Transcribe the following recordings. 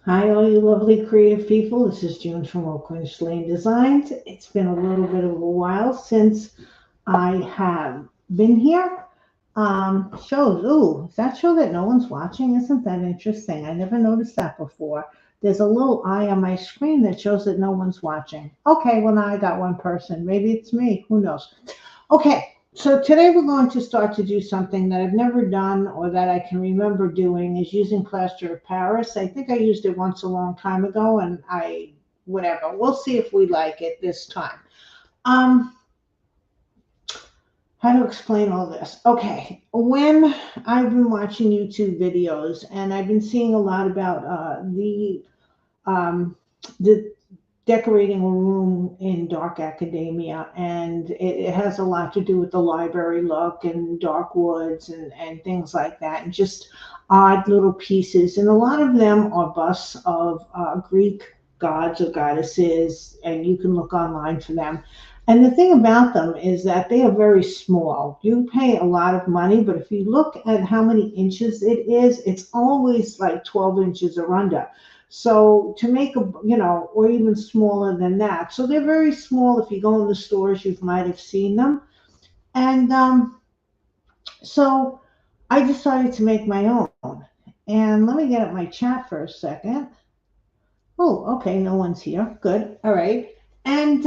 Hi, all you lovely creative people. This is June from Oakland Lane Designs. It's been a little bit of a while since I have been here. Shows, ooh, does that show that no one's watching? Isn't that interesting? I never noticed that before. There's a little eye on my screen that shows that no one's watching. Okay, well, now I got one person. Maybe it's me. Who knows? Okay, so today we're going to start to do something that I've never done or that I can remember doing is using plaster of Paris. I think I used it once a long time ago and whatever. We'll see if we like it this time. Um, how to explain all this? Okay, when I've been watching YouTube videos and I've been seeing a lot about um, the decorating a room in dark academia, and it has a lot to do with the library look and dark woods and things like that, and just odd little pieces. And a lot of them are busts of Greek gods or goddesses, and you can look online for them. And the thing about them is that they are very small. You pay a lot of money, but if you look at how many inches it is, it's always like 12 inches or under. So to make or even smaller than that. So they're very small. If you go in the stores, you might have seen them. And so I decided to make my own. And let me get at my chat for a second. Oh, okay, no one's here. Good. All right. And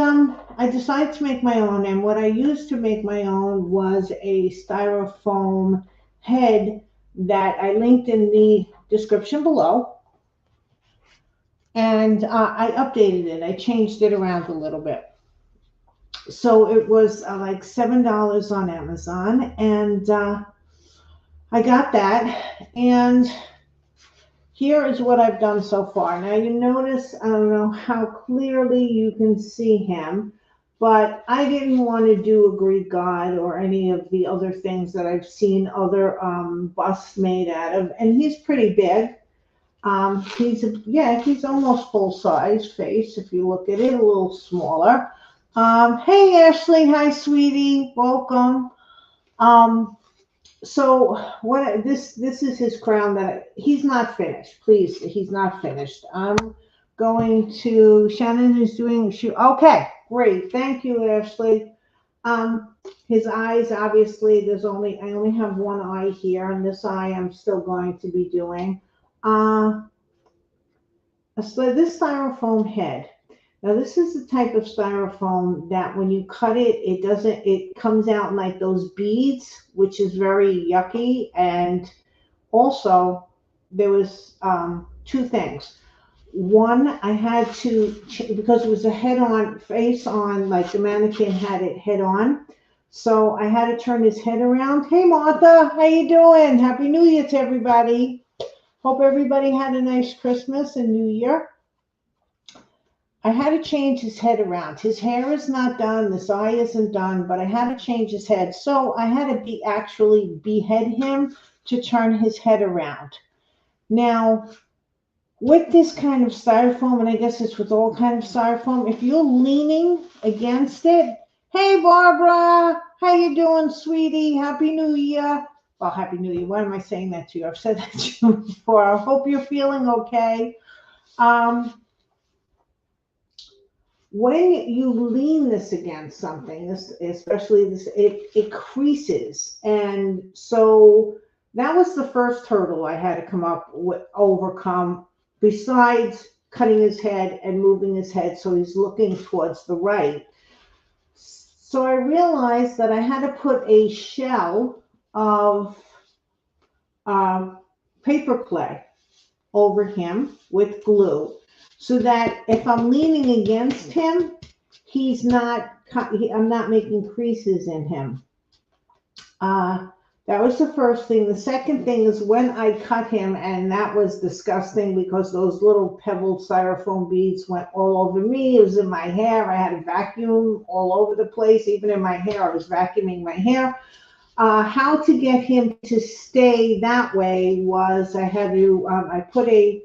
I decided to make my own. And what I used to make my own was a styrofoam head that I linked in the description below. And I updated it. I changed it around a little bit. So it was like $7 on Amazon, and I got that. And here is what I've done so far. Now you notice, I don't know how clearly you can see him, but I didn't want to do a Greek god or any of the other things that I've seen other busts made out of. And he's pretty big. He's almost full size face if you look at it, a little smaller. Hey Ashley, hi sweetie, welcome. Um, so what this is his crown that he's not finished. Please, he's not finished. I'm going to Shannon is doing she okay, great, thank you, Ashley. Um, his eyes obviously I only have one eye here, and this eye I'm still going to be doing. Uh so this styrofoam head. Now this is the type of styrofoam that when you cut it, it comes out in like those beads, which is very yucky. And also there was two things. One, I had to, because it was a head on, face on, like the mannequin had it head on. So I had to turn his head around. Hey Martha, how you doing? Happy New Year to everybody. Hope everybody had a nice Christmas and New Year. I had to change his head around. His hair is not done, this eye isn't done, but I had to change his head. So I had to actually behead him to turn his head around. Now, with this kind of styrofoam, and I guess it's with all kind of styrofoam, if you're leaning against it, hey Barbara, how you doing, sweetie? Happy New Year. Well, Happy New Year. Why am I saying that to you? I've said that to you before. I hope you're feeling okay. Um, when you lean this against something, especially this, it creases. And so that was the first hurdle I had to overcome, besides cutting his head and moving his head so he's looking towards the right. So I realized that I had to put a shell of um, paper clay over him with glue so that if I'm leaning against him, I'm not making creases in him. Uh, that was the first thing. The second thing is when I cut him, and that was disgusting because those little pebbled styrofoam beads went all over me. It was in my hair. I had a vacuum all over the place, even in my hair. I was vacuuming my hair. How to get him to stay that way was I put a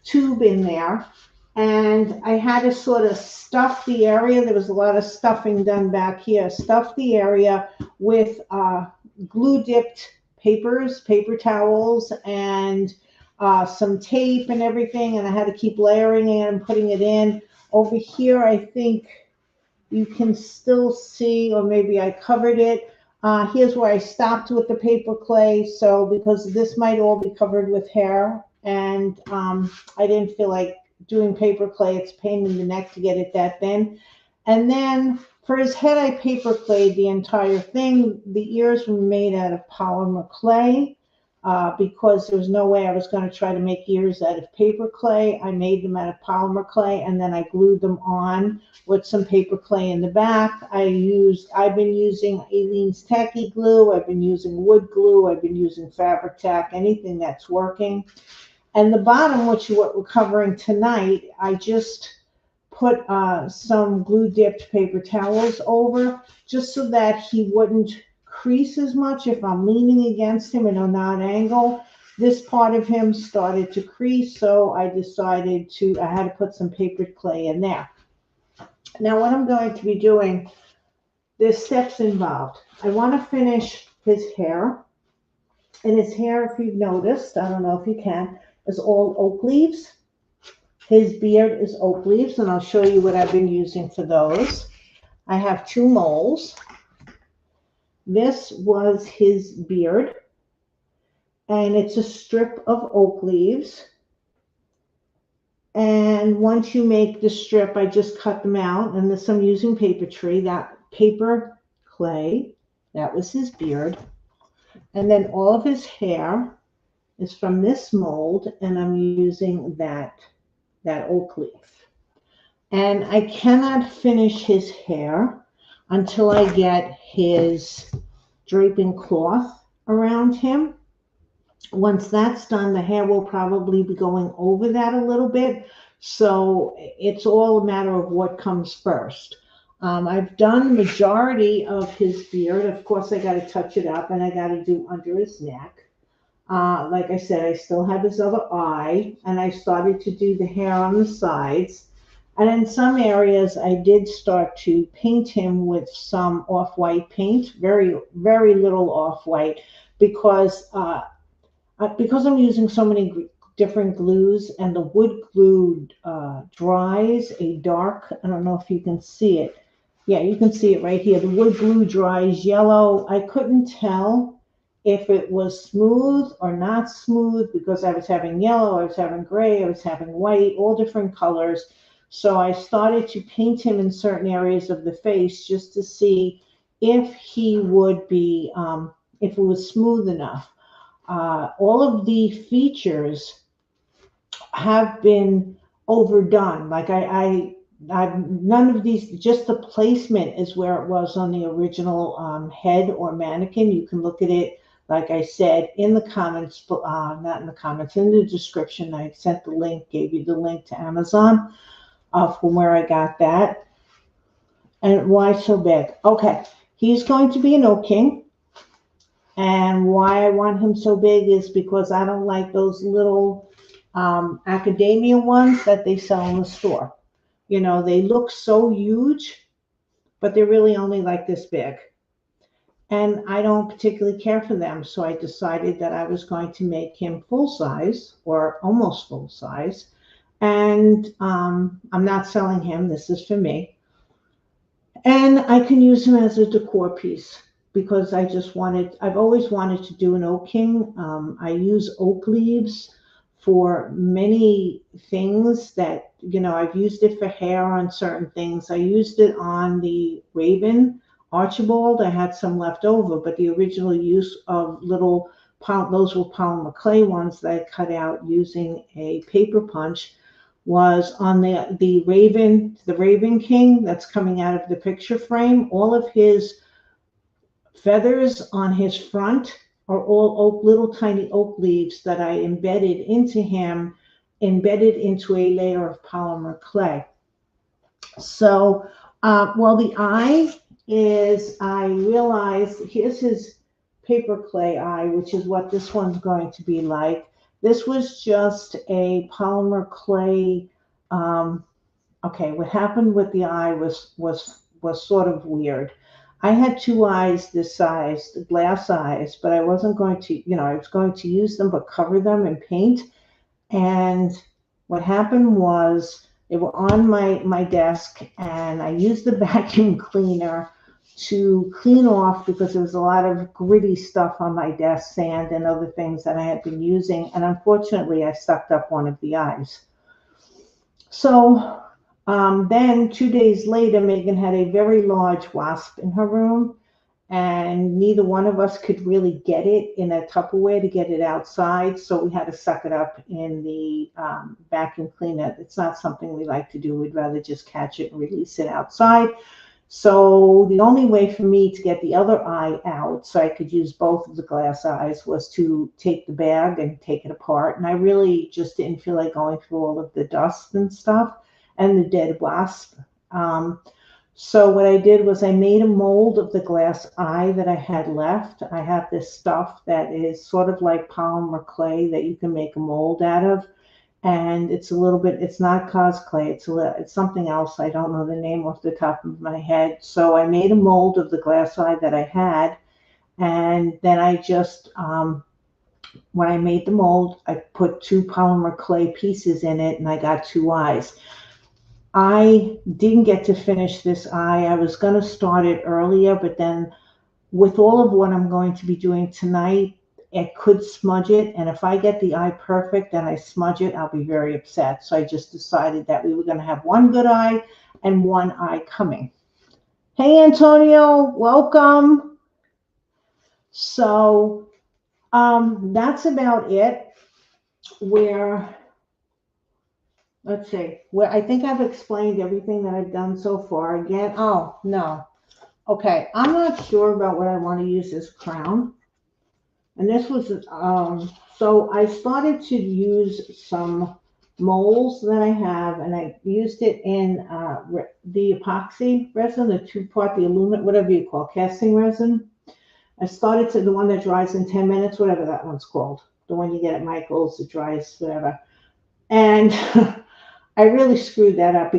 tube in there, and I had to sort of stuff the area. There was a lot of stuffing done back here. Stuff the area with glue dipped paper towels, and some tape and everything, and I had to keep layering it and putting it in. Over here, I think you can still see, or maybe I covered it. Here's where I stopped with the paper clay. So because this might all be covered with hair, and I didn't feel like doing paper clay. It's a pain in the neck to get it that thin. And then for his head, I paper clayed the entire thing. The ears were made out of polymer clay. Because there was no way I was going to try to make ears out of paper clay. I made them out of polymer clay, and then I glued them on with some paper clay in the back. I've been using Aleene's Tacky Glue. I've been using wood glue. I've been using fabric tack, anything that's working. And the bottom, which we're covering tonight, I just put some glue dipped paper towels over just so that he wouldn't crease as much if I'm leaning against him in an odd angle. This part of him started to crease, so I decided I had to put some paper clay in there. Now what I'm going to be doing, there's steps involved. I want to finish his hair. And his hair, if you've noticed, I don't know if you can, is all oak leaves. His beard is oak leaves, and I'll show you what I've been using for those. I have 2 molds. This was his beard, and it's a strip of oak leaves. And once you make the strip, I just cut them out, and this I'm using paper tree, that paper clay, that was his beard. And then all of his hair is from this mold, and I'm using that oak leaf. And I cannot finish his hair until I get his draping cloth around him. Once that's done, the hair will probably be going over that a little bit. So it's all a matter of what comes first. I've done the majority of his beard. Of course, I got to touch it up, and I got to do under his neck. Like I said, I still have his other eye, and I started to do the hair on the sides. And in some areas, I did start to paint him with some off-white paint, very, very little off-white, because I'm using so many different glues, and the wood glue dries a dark, I don't know if you can see it. Yeah, you can see it right here. The wood glue dries yellow. I couldn't tell if it was smooth or not smooth because I was having yellow, I was having gray, I was having white, all different colors. So I started to paint him in certain areas of the face just to see if he would be, if it was smooth enough. All of the features have been overdone. Like none of these, just the placement is where it was on the original head or mannequin. You can look at it, like I said, in the comments, not in the comments, in the description. I sent the link, gave you the link to Amazon from where I got that. And why so big? Okay, he's going to be an Oak King. And why I want him so big is because I don't like those little academia ones that they sell in the store. You know, they look so huge, but they're really only like this big. And I don't particularly care for them. So I decided that I was going to make him full size or almost full size. And I'm not selling him. This is for me. And I can use him as a decor piece because I've always wanted to do an Oak King. I use oak leaves for many things that, you know, I've used it for hair on certain things. I used it on the Raven Archibald. I had some left over, but the original use of those were polymer clay ones that I cut out using a paper punch was on the Raven King that's coming out of the picture frame. All of his feathers on his front are all little tiny oak leaves that I embedded into a layer of polymer clay. So, the eye is, I realized, here's his paper clay eye, which is what this one's going to be like. This was just a polymer clay. Okay, what happened with the eye was sort of weird. I had 2 eyes this size, glass eyes, but I wasn't going to, I was going to use them but cover them in paint. And what happened was they were on my desk, and I used the vacuum cleaner to clean off because there was a lot of gritty stuff on my desk, sand and other things that I had been using. And unfortunately, I sucked up one of the eyes. So then 2 days later, Megan had a very large wasp in her room, and neither one of us could really get it in a Tupperware to get it outside. So we had to suck it up in the vacuum cleaner. It's not something we like to do. We'd rather just catch it and release it outside. So the only way for me to get the other eye out so I could use both of the glass eyes was to take the bag and take it apart. And I really just didn't feel like going through all of the dust and stuff and the dead wasp. Um, so what I did was I made a mold of the glass eye that I had left. I have this stuff that is sort of like polymer clay that you can make a mold out of. And it's a little bit, it's not cos clay, it's something else. I don't know the name off the top of my head. So I made a mold of the glass eye that I had. And then I just, when I made the mold, I put two polymer clay pieces in it and I got two eyes. I didn't get to finish this eye. I was going to start it earlier, but then with all of what I'm going to be doing tonight, it could smudge it. And if I get the eye perfect and I smudge it, I'll be very upset. So I just decided that we were going to have one good eye and one eye coming. Hey, Antonio, welcome. So that's about it. Where, let's see, where I think I've explained everything that I've done so far. Again, oh, no. Okay, I'm not sure about what I want to use as crown. And this was, so I started to use some molds that I have, and I used it in the epoxy resin, the two-part, the aluminum, whatever you call, casting resin. I started to the one that dries in 10 minutes, whatever that one's called. The one you get at Michael's, it dries, whatever. And I really screwed that up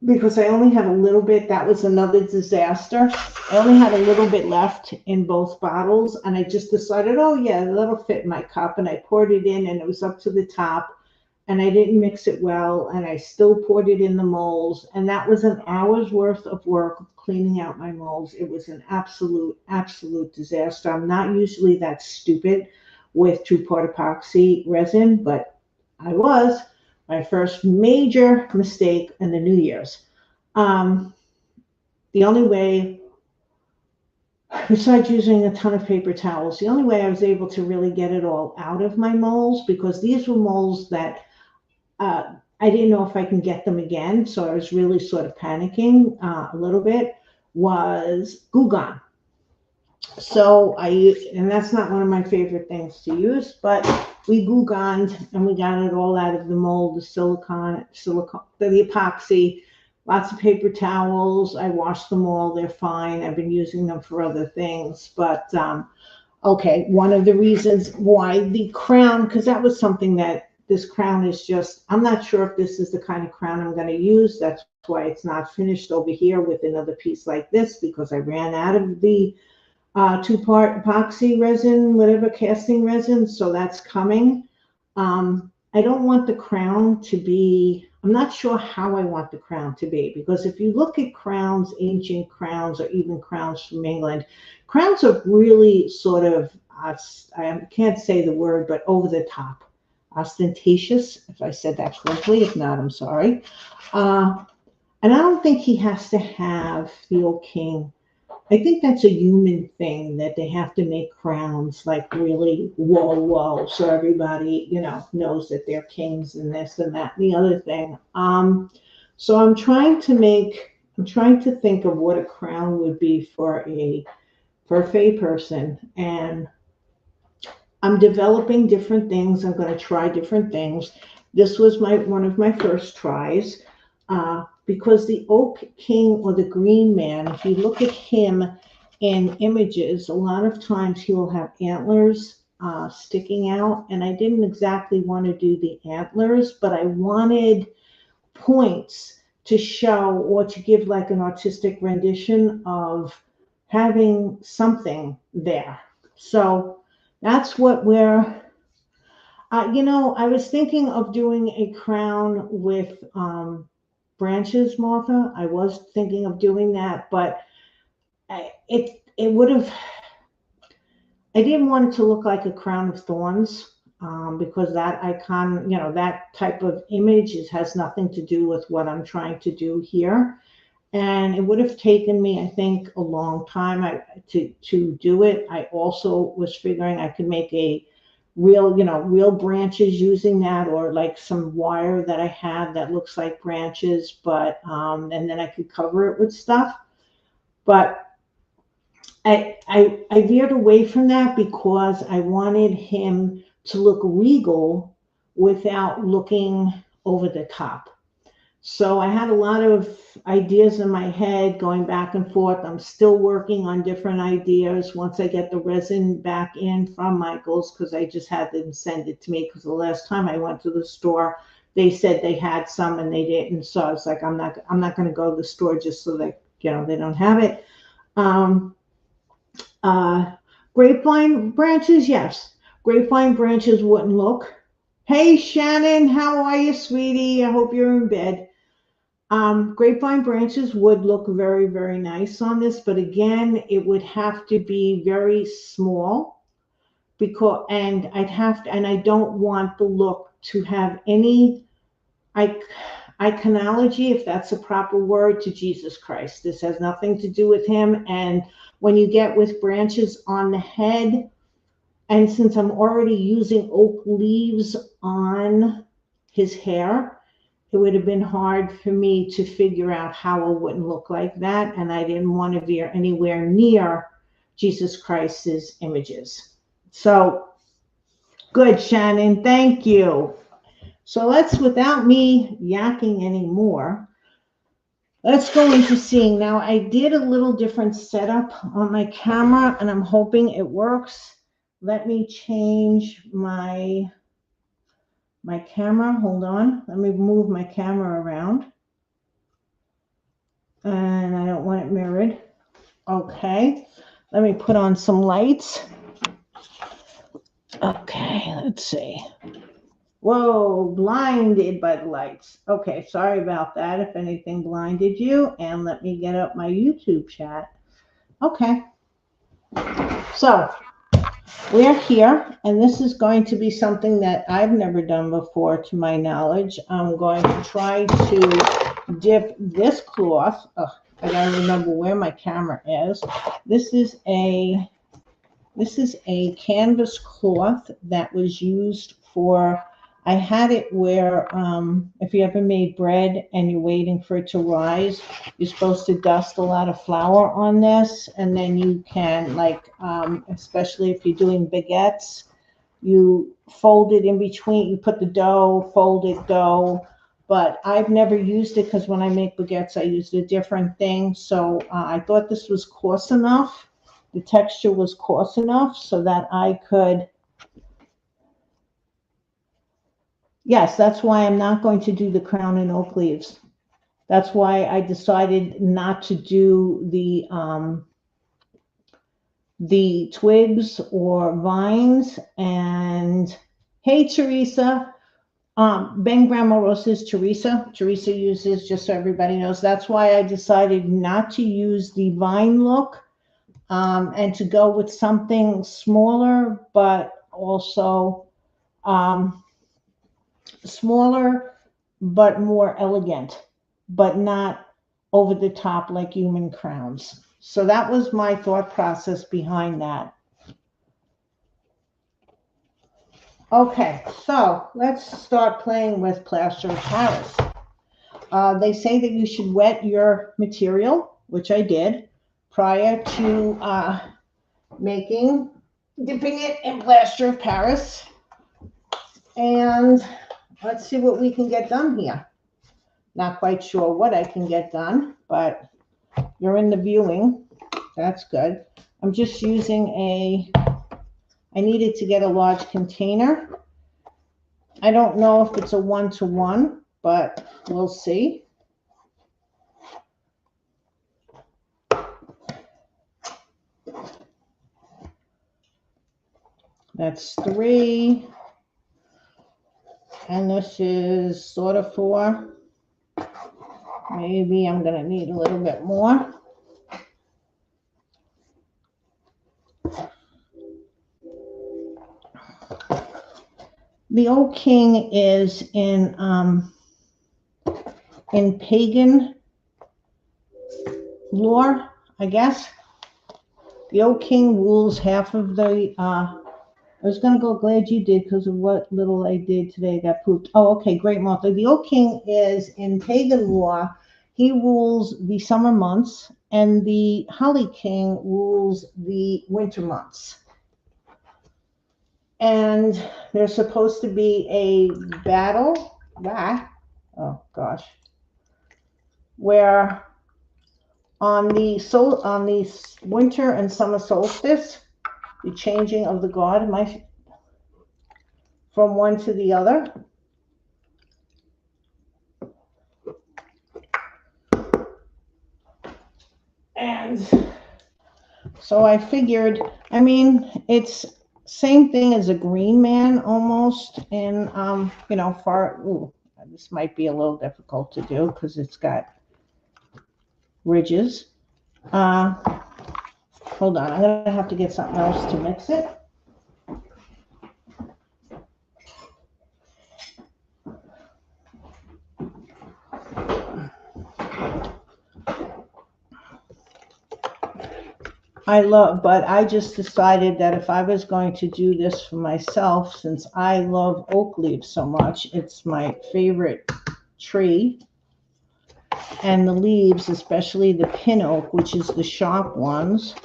because I only had a little bit. That was another disaster. I only had a little bit left in both bottles, and I just decided, oh yeah, that'll fit in my cup, and I poured it in, and it was up to the top, and I didn't mix it well, and I still poured it in the molds, and that was an hour's worth of work cleaning out my molds. It was an absolute disaster. I'm not usually that stupid with two-part epoxy resin, but I was. My first major mistake in the New Year's. The only way, besides using a ton of paper towels, the only way I was able to really get it all out of my molds, because these were molds that I didn't know if I can get them again, so I was really sort of panicking a little bit, was Goo Gone. So I used, and that's not one of my favorite things to use, but we Goo Goned and we got it all out of the mold, the silicone, the epoxy, lots of paper towels. I washed them all, they're fine. I've been using them for other things, but okay, one of the reasons why the crown, because that was something that this crown is just, I'm not sure if this is the kind of crown I'm going to use. That's why it's not finished over here with another piece like this, because I ran out of the two-part epoxy resin, whatever, casting resin, so that's coming. I don't want the crown to be, I'm not sure how I want the crown to be, because if you look at crowns, ancient crowns, or even crowns from England, crowns are really sort of, I can't say the word, but over the top, ostentatious, if I said that correctly. If not, I'm sorry. And I don't think he has to have the old king. I think that's a human thing, that they have to make crowns like really whoa, so everybody, knows that they're kings and this and that and the other thing. So I'm trying to think of what a crown would be for a Fey person, and I'm developing different things. I'm going to try different things. This was one of my first tries. Because the oak king or the green man, if you look at him in images, a lot of times he will have antlers sticking out, and I didn't exactly want to do the antlers, but I wanted points to show or to give like an artistic rendition of having something there. So that's what You know, I was thinking of doing a crown with branches, Martha. I was thinking of doing that, but it would have. I didn't want it to look like a crown of thorns because that icon, you know, that type of image has nothing to do with what I'm trying to do here. And it would have taken me, I think, a long time to do it. I also was figuring I could make a real, you know, real branches using that, or like some wire that I have that looks like branches, but and then I could cover it with stuff. But I veered away from that because I wanted him to look regal without looking over the top. So I had a lot of ideas in my head going back and forth. I'm still working on different ideas once I get the resin back in from Michael's, because I just had them send it to me, because the last time I went to the store, they said they had some and they didn't. So I was like, I'm not going to go to the store just so that, you know, they don't have it. Um, uh, Grapevine branches, yes. Grapevine branches wouldn't look. Hey Shannon, how are you, sweetie? I hope you're in bed. Grapevine branches would look very, very nice on this, but again, it would have to be very small because, and I'd have to, and I don't want the look to have any iconology, if that's a proper word, to Jesus Christ. This has nothing to do with him. And when you get with branches on the head, and since I'm already using oak leaves on his hair, it would have been hard for me to figure out how it wouldn't look like that. And I didn't want to veer anywhere near Jesus Christ's images. So good, Shannon. Thank you. So let's, without me yakking anymore, let's go into seeing. Now, I did a little different setup on my camera, and I'm hoping it works. Let me change my camera. Hold on. Let me move my camera around. And I don't want it mirrored. Okay. Let me put on some lights. Okay, let's see. Whoa, blinded by the lights. Okay, sorry about that if anything blinded you. And let me get up my YouTube chat. Okay, so we're here, and this is going to be something that I've never done before, to my knowledge. I'm going to try to dip this cloth. Oh, I gotta remember where my camera is. This is a canvas cloth that was used for. I had it where if you ever made bread and you're waiting for it to rise, you're supposed to dust a lot of flour on this, and then you can, like, especially if you're doing baguettes, you fold it in between, you put the dough, folded dough. But I've never used it because when I make baguettes, I used a different thing. So I thought this was coarse enough. The texture was coarse enough so that I could. Yes, that's why I'm not going to do the crown and oak leaves. That's why I decided not to do the twigs or vines. And hey, Teresa, Ben Grandma Rosa's Teresa. Teresa uses, just so everybody knows, that's why I decided not to use the vine look, and to go with something smaller, but also um, smaller, but more elegant, but not over the top like human crowns. So that was my thought process behind that. Okay, so let's start playing with plaster of Paris. They say that you should wet your material, which I did, prior to dipping it in plaster of Paris. And let's see what we can get done here. Not quite sure what I can get done, but you're in the viewing. That's good. I'm just using I needed to get a large container. I don't know if it's a 1-to-1, but we'll see. That's 3. And this is sort of 4. Maybe I'm going to need a little bit more. The Old King is in pagan lore, I guess. The Old King rules half of the, I was going to go, glad you did, because of what little I did today got pooped. Oh, okay, great, Martha. The Old King is in pagan lore. He rules the summer months, and the Holly King rules the winter months. And there's supposed to be a battle, oh gosh, where on the winter and summer solstice, the changing of the god from one to the other. And so I figured, I mean, it's same thing as a green man almost. And, this might be a little difficult to do because it's got ridges. Hold on, I'm going to have to get something else to mix it. But I just decided that if I was going to do this for myself, since I love oak leaves so much, it's my favorite tree. And the leaves, especially the pin oak, which is the sharp ones.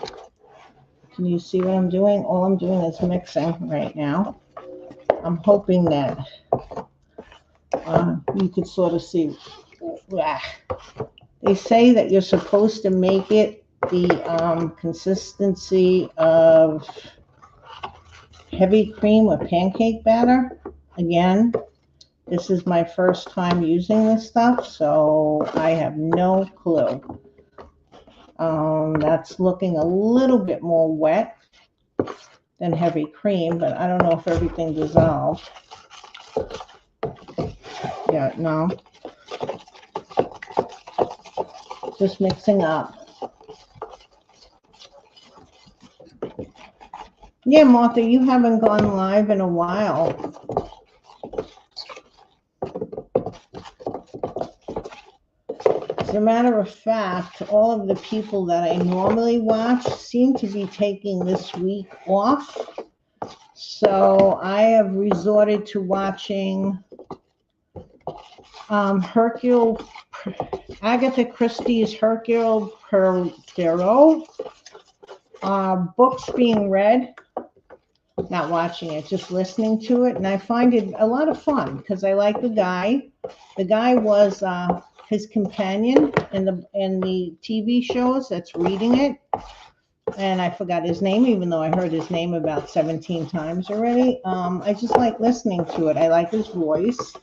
Can you see what I'm doing? All I'm doing is mixing right now. I'm hoping that you could sort of see. They say that you're supposed to make it the consistency of heavy cream or pancake batter. Again, this is my first time using this stuff, so I have no clue. That's looking a little bit more wet than heavy cream, but I don't know if everything dissolved. Yeah, no. Just mixing up. Yeah, Martha, you haven't gone live in a while. As a matter of fact, all of the people that I normally watch seem to be taking this week off. So I have resorted to watching Agatha Christie's Hercule Poirot, books being read. Not watching it, just listening to it, and I find it a lot of fun because I like the guy. The guy was his companion in the TV shows that's reading it, and I forgot his name, even though I heard his name about 17 times already. I just like listening to it. I like his voice,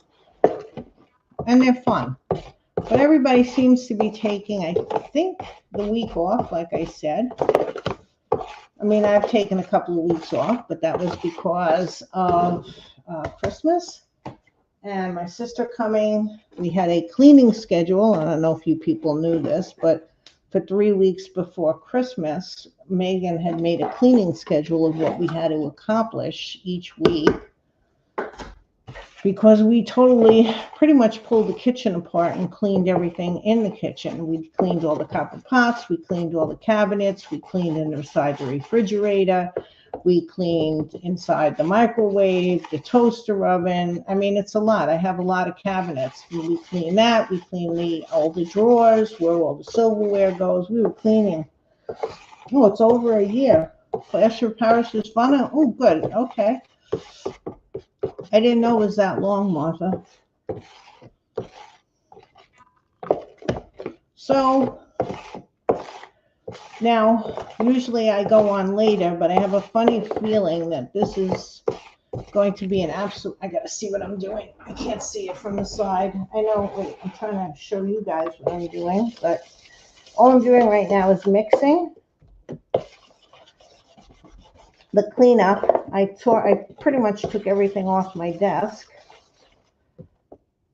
and they're fun. But everybody seems to be taking, I think, the week off, like I said. I mean, I've taken a couple of weeks off, but that was because of Christmas and my sister coming. We had a cleaning schedule. I don't know if you people knew this, but for 3 weeks before Christmas, Megan had made a cleaning schedule of what we had to accomplish each week, because we pretty much pulled the kitchen apart and cleaned everything in the kitchen. We cleaned all the copper pots, we cleaned all the cabinets, we cleaned inside the refrigerator, we cleaned inside the microwave, the toaster oven. I mean, it's a lot. I have a lot of cabinets. We clean that, we clean all the drawers where all the silverware goes. We were cleaning. Oh, it's over a year. Plaster Parish is fun. Oh, good. Okay. I didn't know it was that long, Martha. So now, usually I go on later, but I have a funny feeling that this is going to be an absolute. I gotta see what I'm doing. I can't see it from the side. I know. Wait, I'm trying to show you guys what I'm doing, but all I'm doing right now is mixing. The cleanup, I pretty much took everything off my desk.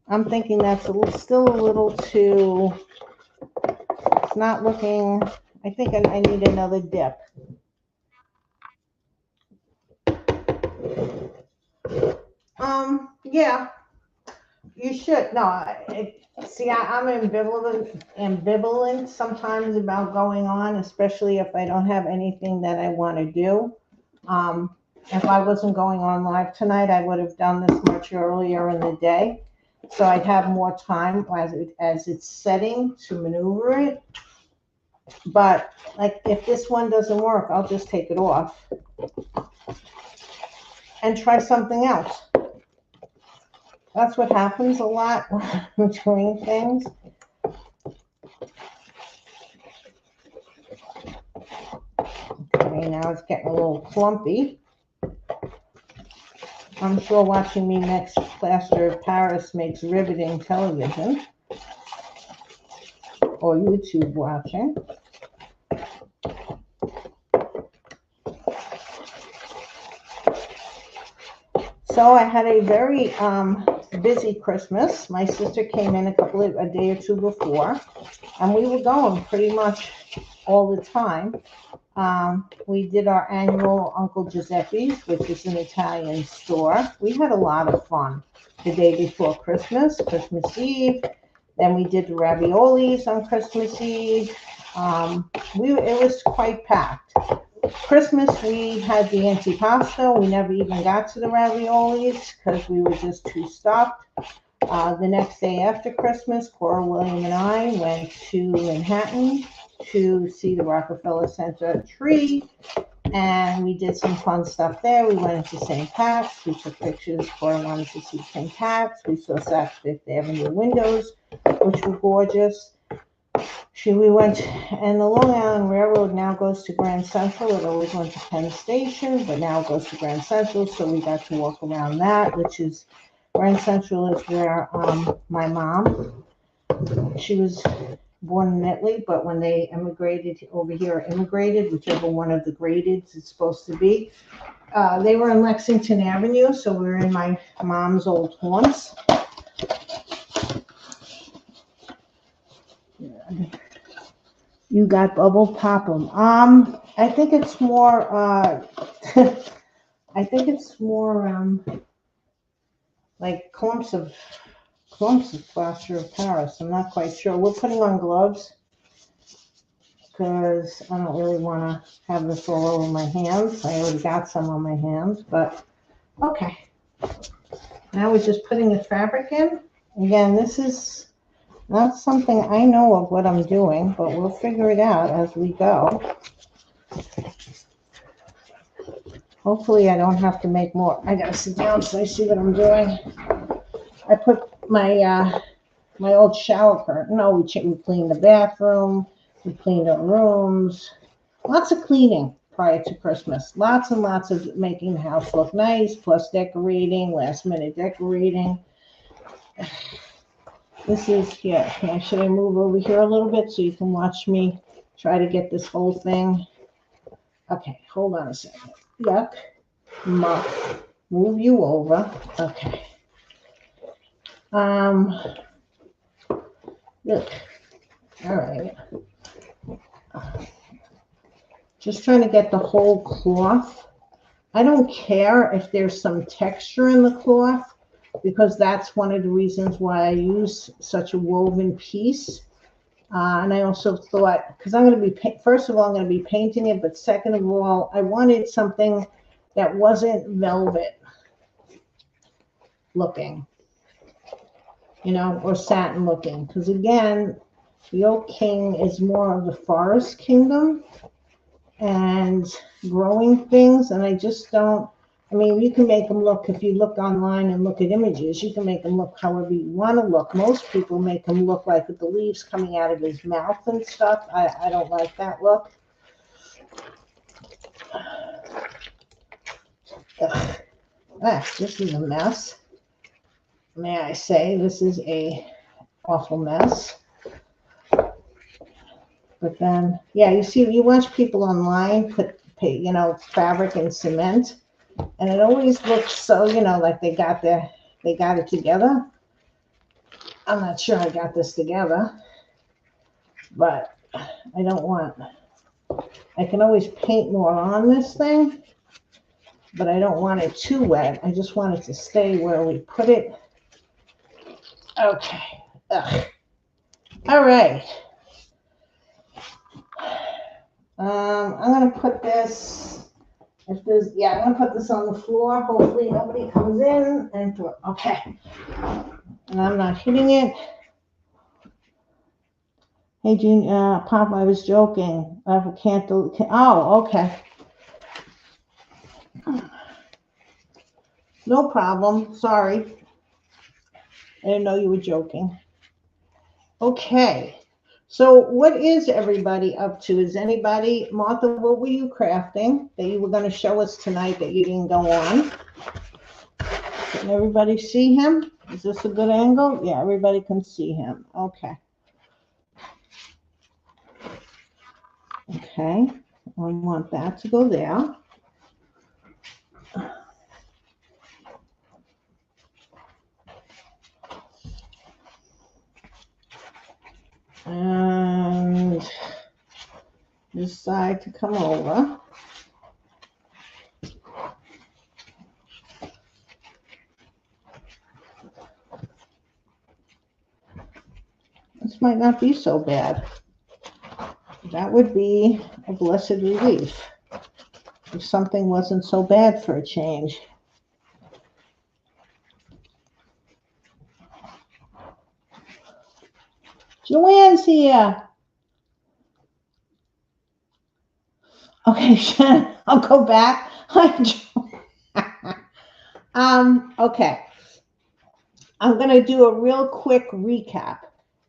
I'm thinking that's still a little too, it's not looking, I think I need another dip. Yeah, you should. No, see, I'm ambivalent sometimes about going on, especially if I don't have anything that I want to do. Um, if I wasn't going on live tonight, I would have done this much earlier in the day. So I'd have more time as it's setting to maneuver it. But like if this one doesn't work, I'll just take it off and try something else. That's what happens a lot when doing things. Okay, now it's getting a little clumpy. I'm sure watching me next Plaster of Paris makes riveting television or YouTube watching. So I had a very busy Christmas. My sister came in a day or two before, and we were going pretty much all the time. We did our annual Uncle Giuseppe's, which is an Italian store. We had a lot of fun the day before Christmas, Christmas Eve. Then we did the raviolis on Christmas Eve. It was quite packed. Christmas, we had the antipasto. We never even got to the raviolis because we were just too stuffed. The next day after Christmas, Cora, William, and I went to Manhattan to see the Rockefeller Center tree, and we did some fun stuff there. We went into St. Pat's. We took pictures. Cora wanted to see St. Pat's. We saw Saks Fifth Avenue windows, which were gorgeous. We went, and the Long Island Railroad now goes to Grand Central. It always went to Penn Station, but now it goes to Grand Central, so we got to walk around that, which is, Grand Central is where my mom, she was born in Italy, but when they immigrated over here, whichever one of the grades it's supposed to be, they were in Lexington Avenue, so we were in my mom's old haunts. You got bubble pop 'em. I think it's more. I think it's more like clumps of plaster of Paris. I'm not quite sure. We're putting on gloves because I don't really want to have this all over my hands. I already got some on my hands, but okay. Now we're just putting the fabric in. Again, this is not something I know of what I'm doing, but we'll figure it out as we go. Hopefully I don't have to make more. I gotta sit down so I see what I'm doing. I put my my old shower curtain. No, we cleaned the bathroom. We cleaned our rooms. Lots of cleaning prior to Christmas. Lots and lots of making the house look nice, plus decorating, last minute decorating. This is here. Should I move over here a little bit so you can watch me try to get this whole thing? Okay, hold on a second. Yuck. Muck. Move you over. Okay. Look. All right. Just trying to get the whole cloth. I don't care if there's some texture in the cloth, because that's one of the reasons why I use such a woven piece. And I also thought, because I'm going to be, first of all, I'm going to be painting it, but second of all, I wanted something that wasn't velvet looking, or satin looking. Because again, the Oak King is more of the forest kingdom and growing things, and I just don't. I mean, you can make them look, if you look online and look at images, you can make them look however you want to look. Most people make them look like with the leaves coming out of his mouth and stuff. I don't like that look. This is a mess. May I say, this is a awful mess. But then, yeah, you watch people online put, fabric and cement, and it always looks so, like they got it together. I'm not sure I got this together, but I don't want, I can always paint more on this thing, but I don't want it too wet. I just want it to stay where we put it. Okay. Ugh. All right. I'm gonna put this. If there's, yeah, I'm gonna put this on the floor. Hopefully nobody comes in and okay. And I'm not hitting it. Hey, Junior, Pop, I was joking. I can't do. Oh, okay. No problem. Sorry. I didn't know you were joking. Okay. So what is everybody up to? Is anybody, Martha, what were you crafting that you were going to show us tonight that you didn't go on? Can everybody see him? Is this a good angle? Yeah, everybody can see him. Okay. Okay. I want that to go there. And this side to come over. This might not be so bad. That would be a blessed relief if something wasn't so bad for a change. Joanne's here. Okay, Shannon, I'll go back. Okay. I'm going to do a real quick recap.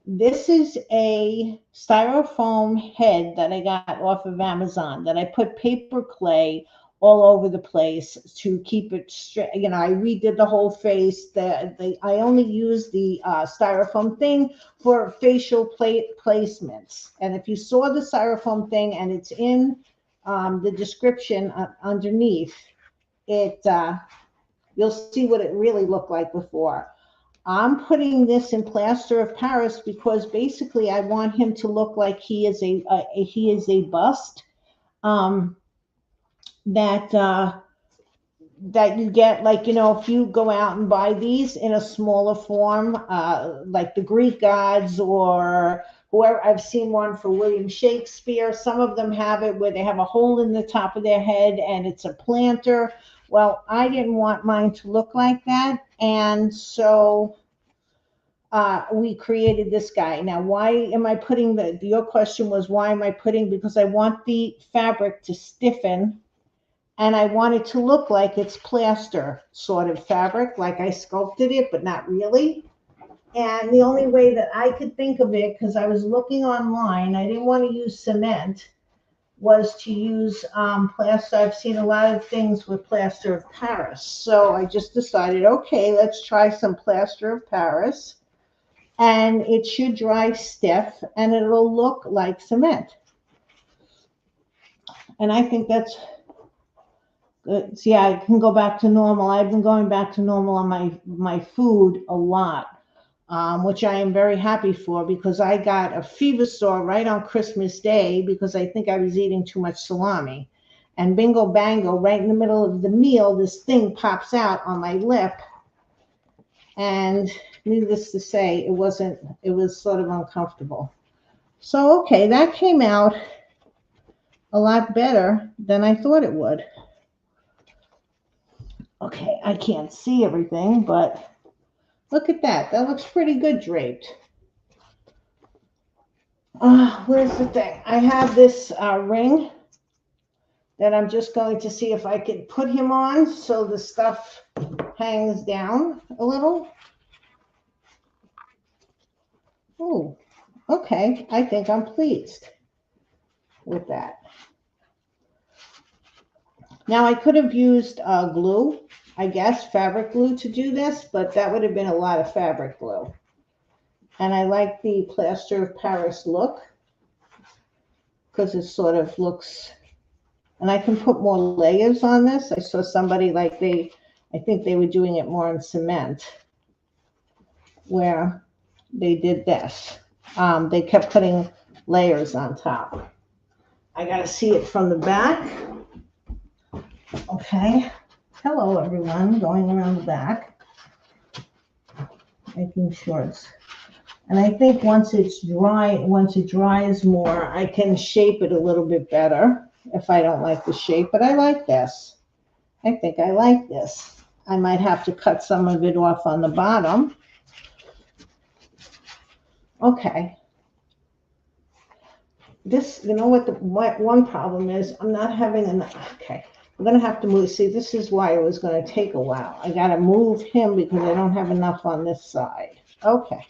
This is a styrofoam head that I got off of Amazon that I put paper clay all over the place to keep it straight. You know, I redid the whole face. I only use the styrofoam thing for facial placements. And if you saw the styrofoam thing, and it's in the description underneath, you'll see what it really looked like before. I'm putting this in plaster of Paris because basically I want him to look like he is a bust that you get, like, you know, if you go out and buy these in a smaller form, like the Greek gods or whoever. I've seen one for William Shakespeare. Some of them have it where they have a hole in the top of their head and it's a planter. Well, I didn't want mine to look like that, and so we created this guy. Now, why am I putting your question was, why am I putting, because I want the fabric to stiffen and I want it to look like it's plaster sort of fabric, like I sculpted it, but not really. And the only way that I could think of it, because I was looking online, I didn't want to use cement, was to use plaster. I've seen a lot of things with plaster of Paris. So I just decided, okay, let's try some plaster of Paris. And it should dry stiff and it'll look like cement. And I think that's good. So yeah, I can go back to normal. I've been going back to normal on my food a lot, which I am very happy for, because I got a fever sore right on Christmas Day because I think I was eating too much salami. And bingo bango, right in the middle of the meal, this thing pops out on my lip. And needless to say, it was sort of uncomfortable. So, okay, that came out a lot better than I thought it would. Okay, I can't see everything, but look at that. That looks pretty good draped. Where's the thing? I have this ring that I'm just going to see if I can put him on so the stuff hangs down a little. Oh, okay. I think I'm pleased with that. Now, I could have used glue, I guess, fabric glue to do this, but that would have been a lot of fabric glue. And I like the plaster of Paris look because it sort of looks, and I can put more layers on this. I saw somebody I think they were doing it more in cement, where they did this. They kept putting layers on top. I gotta see it from the back. Okay. Hello, everyone. Going around the back, making sure it's. And I think once it's dry, once it dries more, I can shape it a little bit better if I don't like the shape. But I like this. I think I like this. I might have to cut some of it off on the bottom. Okay. This, you know what the one problem is? I'm not having enough. Okay. I'm going to have to move. See, this is why it was going to take a while. I got to move him because I don't have enough on this side. Okay.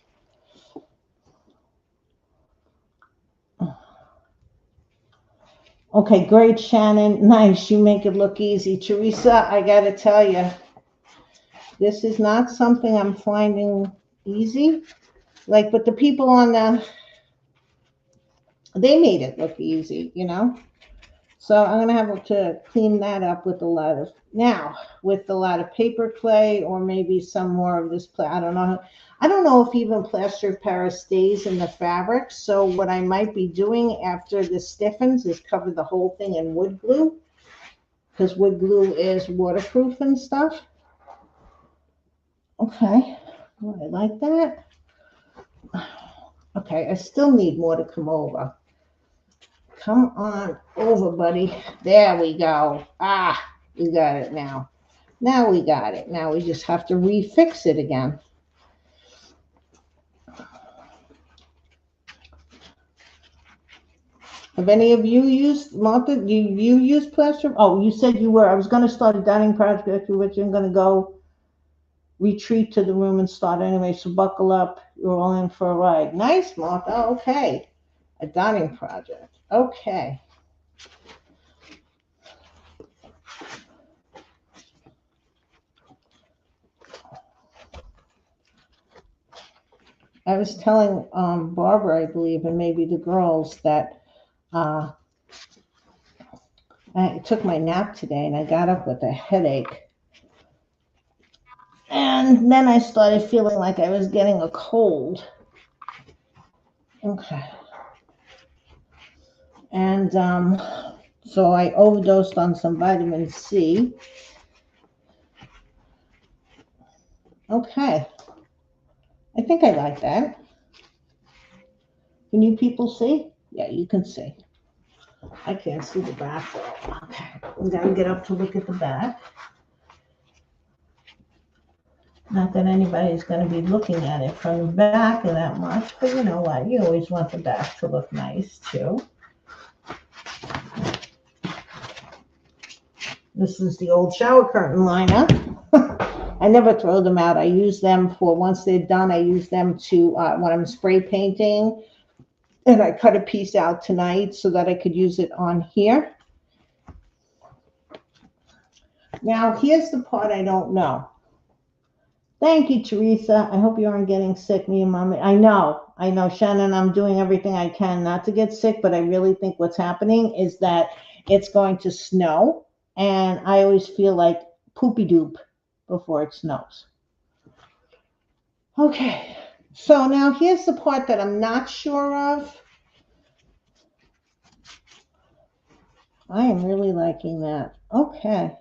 Okay, great, Shannon. Nice. You make it look easy. Teresa, I got to tell you, this is not something I'm finding easy. Like, but the people on they made it look easy, you know? So I'm going to have to clean that up with a lot of paper clay or maybe some more of this play. I don't know. I don't know if even plaster of Paris stays in the fabric. So what I might be doing after this stiffens is cover the whole thing in wood glue, because wood glue is waterproof and stuff. Okay. Oh, I like that. Okay, I still need more to come over. Come on over, buddy. There we go. Ah, we got it now. Now we got it. Now we just have to refix it again. Have any of you used, Martha, you use plaster? Oh, you said you were. I was going to start a dining project, which I'm going to go retreat to the room and start anyway. So buckle up. You're all in for a ride. Nice, Martha. Okay. A dining project. Okay. I was telling Barbara, I believe, and maybe the girls that I took my nap today and I got up with a headache. And then I started feeling like I was getting a cold. Okay. And so I overdosed on some vitamin C. Okay. I think I like that. Can you people see? Yeah, you can see. I can't see the back though. Okay. I'm going to get up to look at the back. Not that anybody's going to be looking at it from the back that much, but you know what? You always want the back to look nice too. This is the old shower curtain liner. I never throw them out. I use them for, once they're done, I use them to, when I'm spray painting, and I cut a piece out tonight so that I could use it on here. Now, here's the part I don't know. Thank you, Teresa. I hope you aren't getting sick, me and Mommy. I know, Shannon, I'm doing everything I can not to get sick, but I really think what's happening is that it's going to snow, and I always feel like poopy doop before it snows. Okay, so now here's the part that I'm not sure of. I am really liking that. Okay.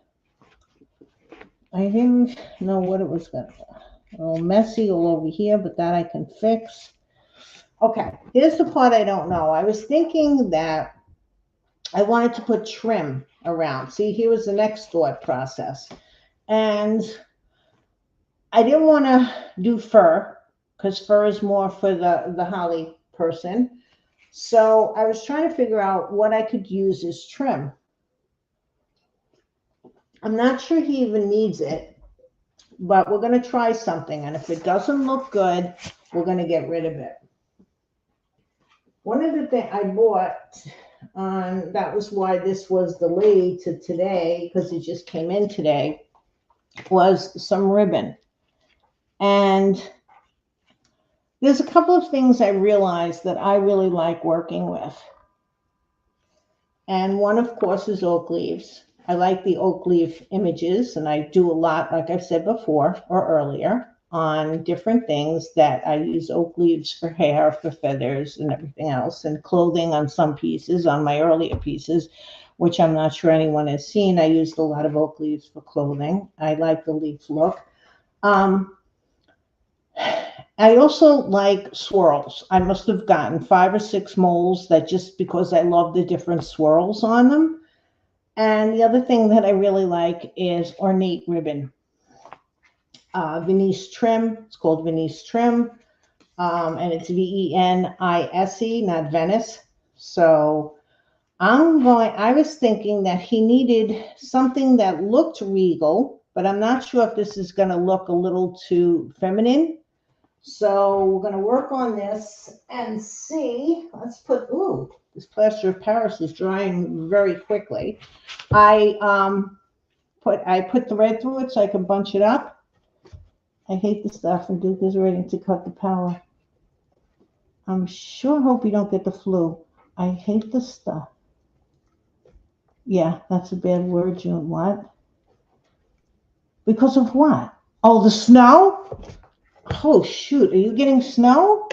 I didn't know what it was going to be. A little messy all over here, but that I can fix. Okay, here's the part I don't know. I was thinking that I wanted to put trim around. See, here was the next thought process. And I didn't want to do fur, because fur is more for the holly person. So I was trying to figure out what I could use as trim. I'm not sure he even needs it, but we're going to try something. And if it doesn't look good, we're going to get rid of it. One of the things I bought, that was why this was delayed to today, because it just came in today, was some ribbon. And there's a couple of things I realized that I really like working with. And one, of course, is oak leaves. I like the oak leaf images, and I do a lot, like I've said before or earlier. on different things that I use oak leaves for hair, for feathers, and everything else, and clothing on some pieces, on my earlier pieces, which I'm not sure anyone has seen. I used a lot of oak leaves for clothing. I like the leaf look. I also like swirls. I must have gotten 5 or 6 molds that just because I love the different swirls on them. And the other thing that I really like is ornate ribbon. Venice trim. It's called Venice trim. And it's Venise, not Venice. So I was thinking that he needed something that looked regal, but I'm not sure if this is going to look a little too feminine. So we're going to work on this and see. Let's put, ooh, this plaster of Paris is drying very quickly. I put the red through it so I can bunch it up. I hate the stuff, and Duke is ready to cut the power. I'm sure hope you don't get the flu. I hate the stuff. Yeah, that's a bad word, June. What? Because of what? Oh, the snow? Oh, shoot. Are you getting snow?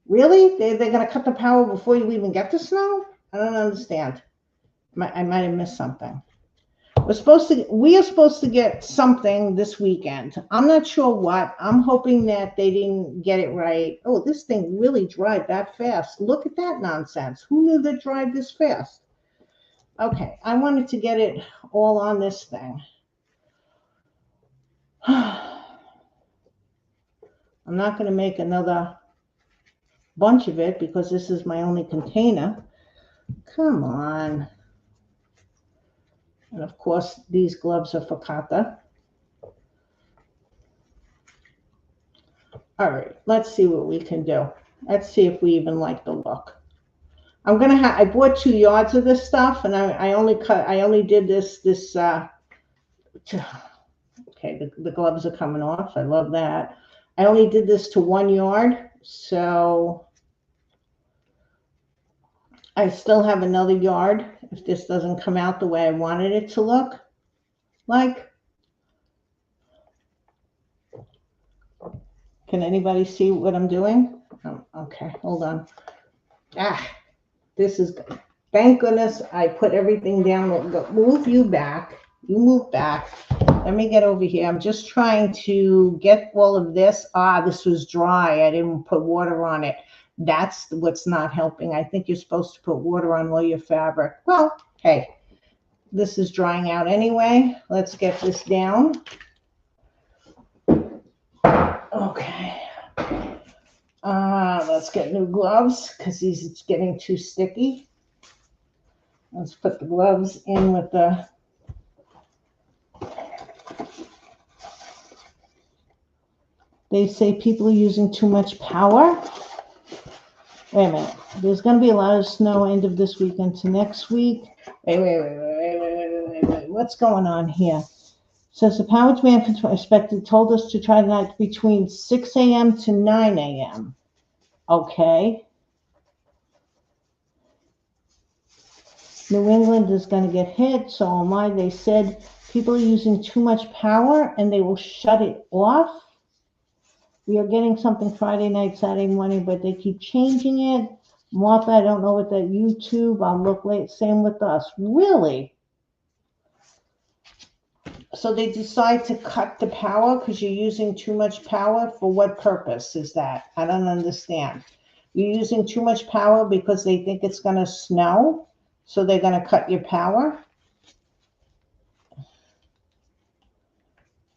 Really? They're going to cut the power before you even get the snow? I don't understand. I might have missed something. We are supposed to get something this weekend. I'm not sure what. I'm hoping that they didn't get it right. Oh, this thing really dried that fast. Look at that nonsense. Who knew that dried this fast? Okay, I wanted to get it all on this thing. I'm not going to make another bunch of it because this is my only container. Come on. And of course, these gloves are for Kata. All right, let's see what we can do. Let's see if we even like the look. I bought 2 yards of this stuff, and I only did this, okay, the gloves are coming off. I love that. I only did this to 1 yard, so I still have another yard if this doesn't come out the way I wanted it to look like. Can anybody see what I'm doing? Oh, okay, hold on. This is, thank goodness I put everything down. Move you back. You move back. Let me get over here. I'm just trying to get all of this. This was dry. I didn't put water on it. That's what's not helping. I think you're supposed to put water on all your fabric. Well, hey, this is drying out anyway. Let's get this down. Okay. Let's get new gloves because it's getting too sticky. Let's put the gloves in with the, they say people are using too much power. Wait a minute. There's going to be a lot of snow end of this week into next week. Wait. What's going on here? Says the power demand for expected told us to try that between 6 a.m. to 9 a.m. Okay. New England is going to get hit, so am I. They said people are using too much power and they will shut it off. We are getting something Friday night, Saturday morning, but they keep changing it. Martha, I don't know what that YouTube. I'll look late. Same with us. Really? So they decide to cut the power because you're using too much power? For what purpose is that? I don't understand. You're using too much power because they think it's going to snow, so they're going to cut your power?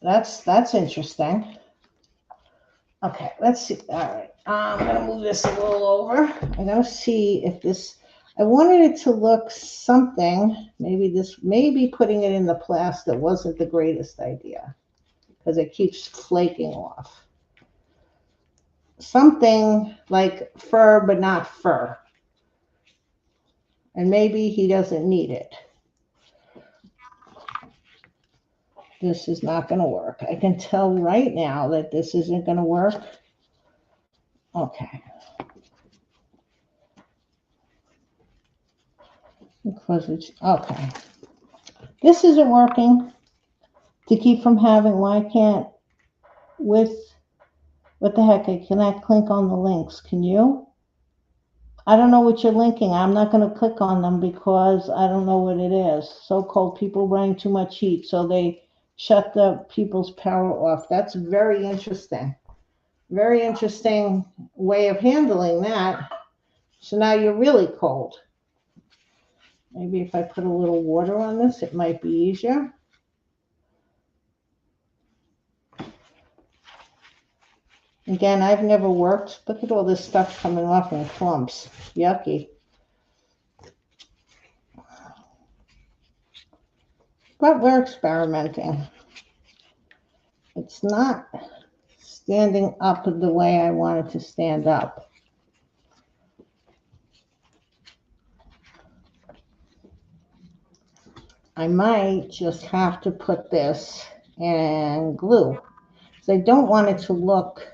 That's interesting. Okay, let's see. All right, I'm going to move this a little over. I'm going to see if this, I wanted it to look something, maybe putting it in the plaster wasn't the greatest idea because it keeps flaking off. Something like fur, but not fur. And maybe he doesn't need it. This is not going to work. I can tell right now that this isn't going to work. Okay. Because it's, okay. This isn't working to keep from having, why can't, with, what the heck, I cannot click on the links. Can you? I don't know what you're linking. I'm not going to click on them because I don't know what it is. So-called people running too much heat, so they shut the people's power off. That's very interesting. Very interesting way of handling that. So now you're really cold. Maybe if I put a little water on this, it might be easier. Again, I've never worked. Look at all this stuff coming off in clumps. Yucky. But we're experimenting. It's not standing up the way I want it to stand up. I might just have to put this in glue. So I don't want it to look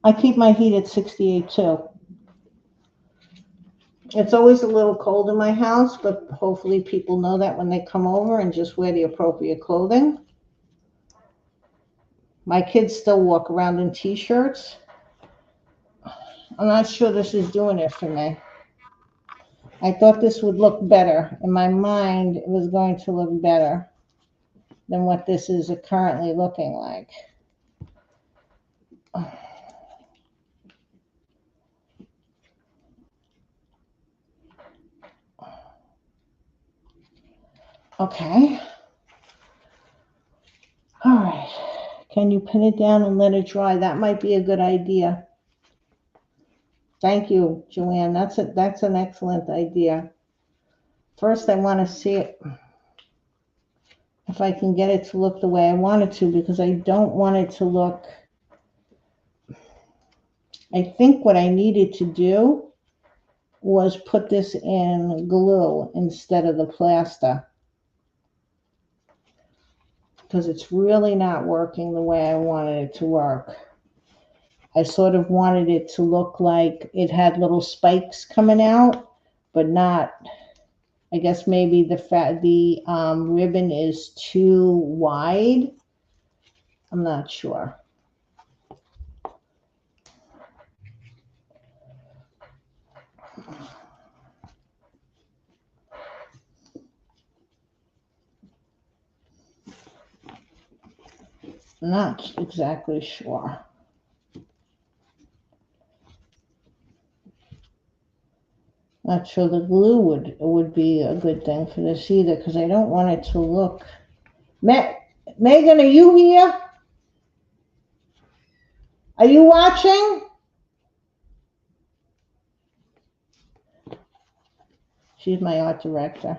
I keep my heat at 68 too. It's always a little cold in my house, but hopefully people know that when they come over and just wear the appropriate clothing. My kids still walk around in t-shirts. I'm not sure this is doing it for me. I thought this would look better. In my mind, it was going to look better than what this is currently looking like. Okay. All right. Can you pin it down and let it dry? That might be a good idea. Thank you, Joanne. That's an excellent idea. First, I want to see it, if I can get it to look the way I want it to, because I don't want it to look. I think what I needed to do was put this in glue instead of the plaster, because it's really not working the way I wanted it to work. I sort of wanted it to look like it had little spikes coming out, but not. I guess maybe the ribbon is too wide. I'm not sure. Not exactly sure. Not sure the glue would be a good thing for this either, because I don't want it to look. Megan, are you here? Are you watching? She's my art director.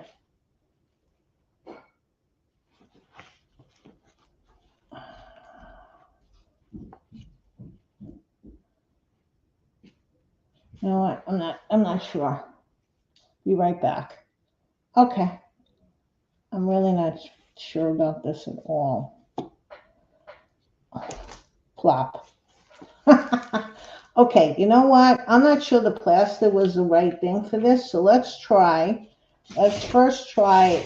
You know what? I'm not sure. Be right back. Okay. I'm really not sure about this at all. Plop. Okay, you know what? I'm not sure the plaster was the right thing for this, so let's first try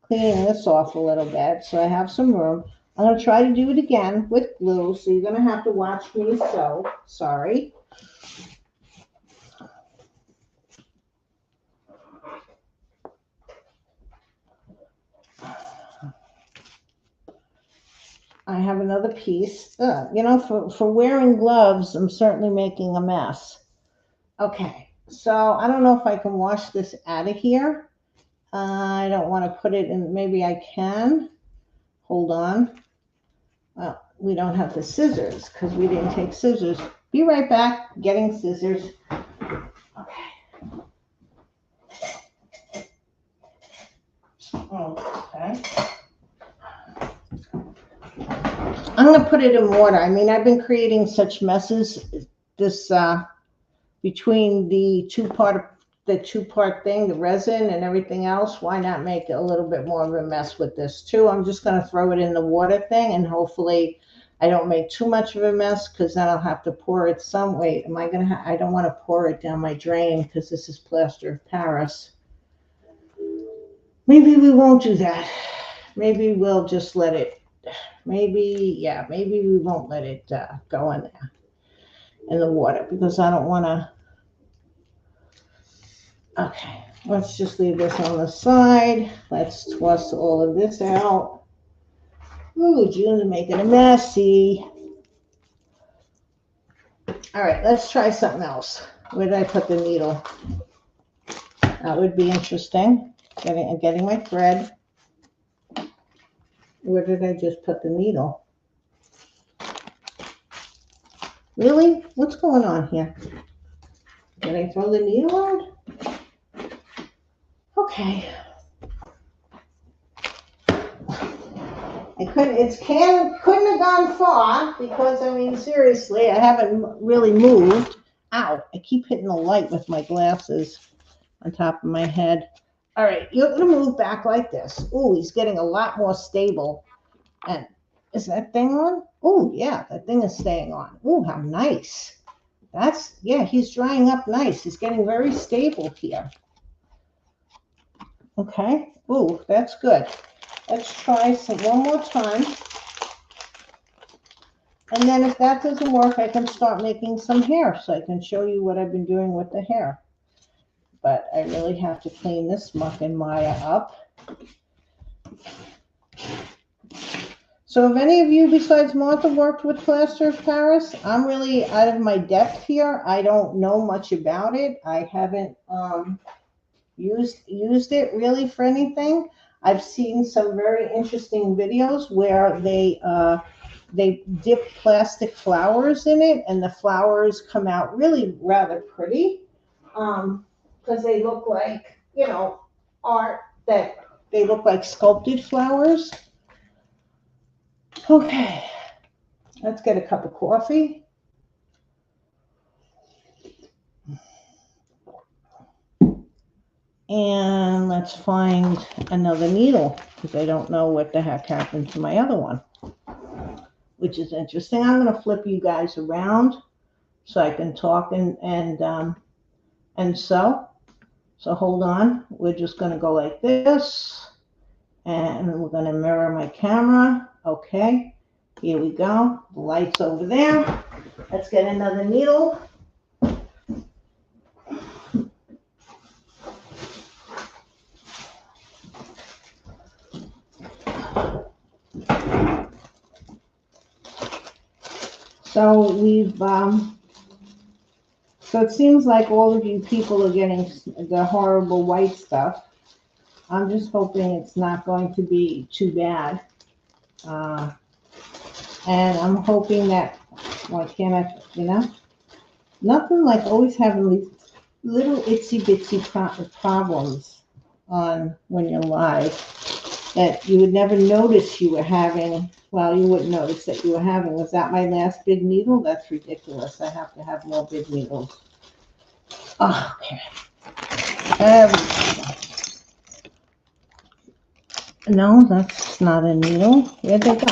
cleaning this off a little bit so I have some room. I'm going to try to do it again with glue, so you're going to have to watch me sew. Sorry. I have another piece. You know, for wearing gloves, I'm certainly making a mess. Okay, so I don't know if I can wash this out of here. I don't want to put it in. Maybe I can. Hold on. Well, we don't have the scissors because we didn't take scissors. Be right back. Getting scissors. Okay. Okay. I'm going to put it in water. I mean, I've been creating such messes this between the two-part thing, the resin and everything else. Why not make it a little bit more of a mess with this too? I'm just going to throw it in the water thing, and hopefully I don't make too much of a mess, because then I'll have to pour it some way. I don't want to pour it down my drain because this is plaster of Paris. Maybe we won't do that. Maybe we'll just let it, maybe, yeah, maybe we won't let it go in there in the water because I don't want to. Okay, let's just leave this on the side. Let's toss all of this out. Ooh, June's making a messy. All right, let's try something else. Where did I put the needle? That would be interesting. Getting my thread. Where did I just put the needle? Really? What's going on here? Did I throw the needle out? Okay. Couldn't have gone far because I mean seriously, I haven't really moved. Ow! I keep hitting the light with my glasses on top of my head. All right, you're gonna move back like this. Ooh, he's getting a lot more stable. And is that thing on? Oh yeah, that thing is staying on. Ooh, how nice. Yeah, he's drying up nice. He's getting very stable here. Okay. Ooh, that's good. Let's try one more time. And then if that doesn't work, I can start making some hair so I can show you what I've been doing with the hair. But I really have to clean this muck and Maya up. So have any of you besides Martha worked with Plaster of Paris? I'm really out of my depth here. I don't know much about it. I haven't used it really for anything. I've seen some very interesting videos where they dip plastic flowers in it, and the flowers come out really rather pretty because they look like, art, that they look like sculpted flowers. Okay, let's get a cup of coffee. And let's find another needle because I don't know what the heck happened to my other one, which is interesting. I'm going to flip you guys around so I can talk and sew. So hold on. We're just going to go like this, and we're going to mirror my camera. Okay, here we go. The light's over there. Let's get another needle. So so it seems like all of you people are getting the horrible white stuff. I'm just hoping it's not going to be too bad. And I'm hoping that, why can't I, nothing like always having these little itsy bitsy problems on when you're live that you would never notice you were having. Well, you wouldn't notice that you were having. Was that my last big needle? That's ridiculous. I have to have more big needles. Oh, okay. No, that's not a needle. Where'd they go?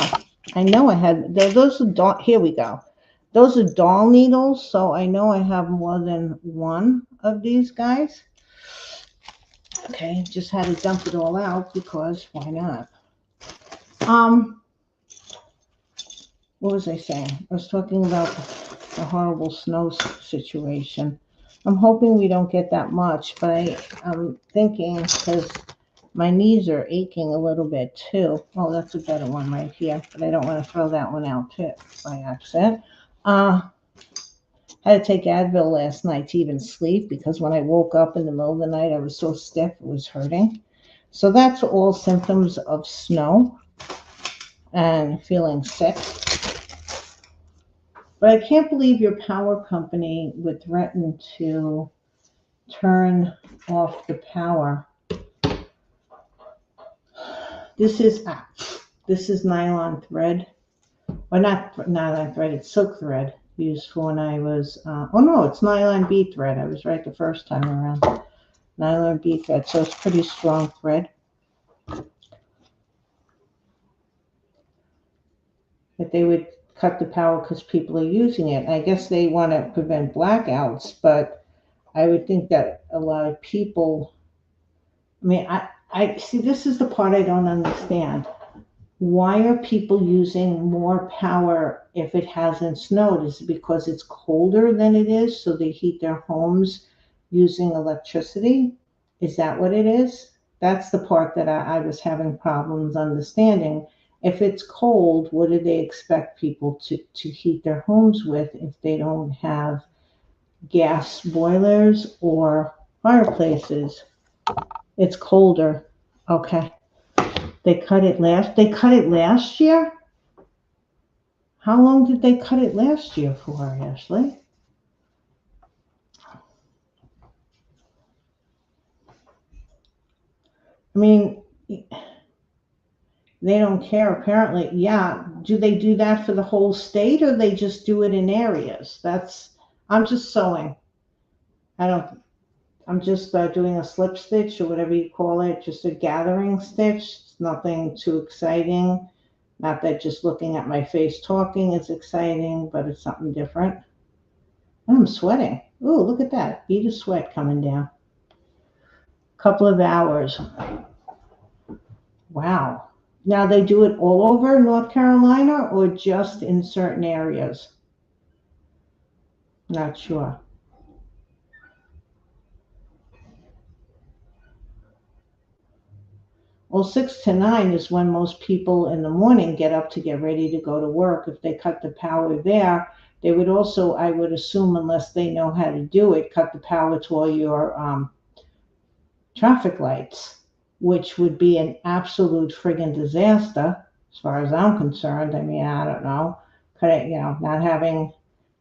I know I had, those are doll, here we go. Those are doll needles, so I know I have more than one of these guys. Okay, just had to dump it all out because why not? What was I saying? I was talking about the horrible snow situation. I'm hoping we don't get that much, but I'm thinking because my knees are aching a little bit too. Oh, that's a better one right here, but I don't want to throw that one out too by accident. I had to take Advil last night to even sleep because when I woke up in the middle of the night, I was so stiff, it was hurting. So that's all symptoms of snow and feeling sick. But I can't believe your power company would threaten to turn off the power. This is nylon thread, or not nylon thread, it's silk thread used for when I was, oh no, it's nylon bead thread. I was right the first time around. Nylon bead thread, so it's pretty strong thread. But they would cut the power because people are using it. I guess they want to prevent blackouts, but I would think that a lot of people I mean, I see, this is the part I don't understand. Why are people using more power if it hasn't snowed? Is it because it's colder than it is, so they heat their homes using electricity? Is that what it is? That's the part that I was having problems understanding. If it's cold, what do they expect people to heat their homes with if they don't have gas boilers or fireplaces? It's colder. Okay. They cut it last year? How long did they cut it last year for, Ashley? I mean, they don't care apparently. Yeah, do they do that for the whole state or they just do it in areas? That's I'm just sewing. I don't I'm just doing a slip stitch or whatever you call it, just a gathering stitch. It's nothing too exciting. Not that just looking at my face talking is exciting, but it's something different. I'm sweating. Ooh, look at that. Bead of sweat coming down. Couple of hours. Wow. Now they do it all over North Carolina or just in certain areas? Not sure. Well, 6 to 9 is when most people in the morning get up to get ready to go to work. If they cut the power there, they would also, I would assume, unless they know how to do it, cut the power to all your traffic lights, which would be an absolute friggin' disaster as far as I'm concerned. I mean, I don't know. Not having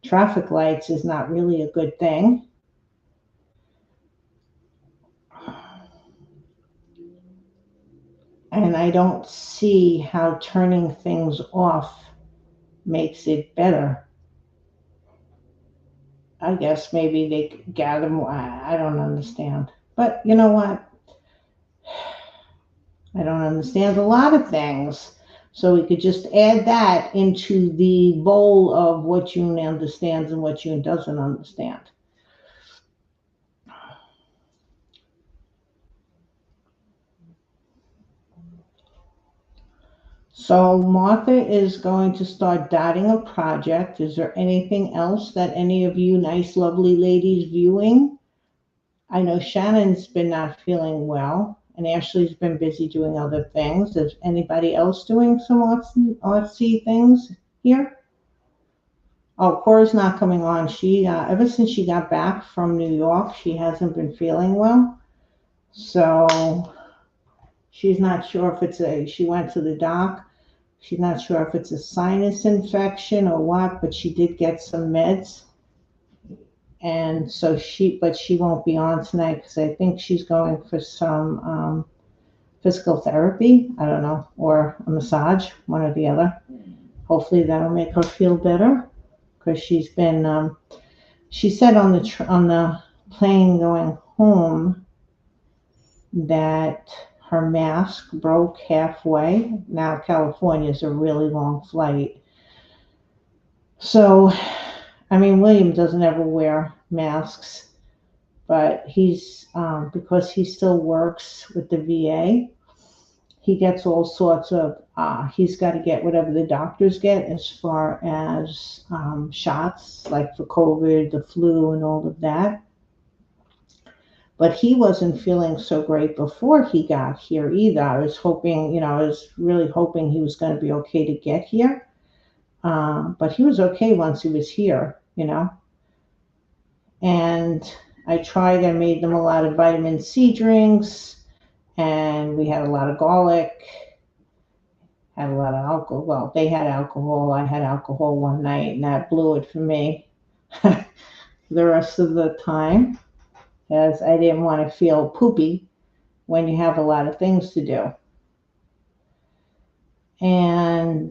traffic lights is not really a good thing. And I don't see how turning things off makes it better. I guess maybe they gather more. I don't understand. But you know what? I don't understand a lot of things. So we could just add that into the bowl of what June understands and what June doesn't understand. So Martha is going to start dotting a project. Is there anything else that any of you nice, lovely ladies viewing? I know Shannon's been not feeling well, and Ashley's been busy doing other things. Is anybody else doing some artsy things here? Oh, Cora's not coming on. She ever since she got back from New York, she hasn't been feeling well. So she's not sure if it's a. She went to the doc. She's not sure if it's a sinus infection or what, but she did get some meds. And so but she won't be on tonight because I think she's going for some physical therapy. I don't know, or a massage, one or the other. Hopefully that'll make her feel better because she's been. She said on the plane going home that her mask broke halfway. Now California is a really long flight, so I mean William doesn't ever wear masks, but because he still works with the VA, he gets all sorts of he's got to get whatever the doctors get as far as shots like for COVID, the flu, and all of that. But he wasn't feeling so great before he got here either. I was hoping, I was really hoping he was going to be okay to get here. But he was okay once he was here. And I made them a lot of vitamin C drinks, and we had a lot of garlic, had a lot of alcohol. Well, they had alcohol. I had alcohol one night, and that blew it for me the rest of the time, as I didn't want to feel poopy when you have a lot of things to do. And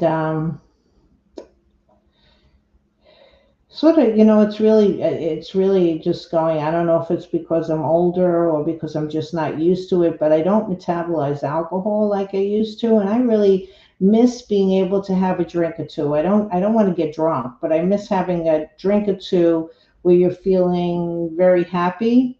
sort of, it's really just going. I don't know if it's because I'm older or because I'm just not used to it, but I don't metabolize alcohol like I used to, and I really miss being able to have a drink or two. I don't want to get drunk, but I miss having a drink or two where you're feeling very happy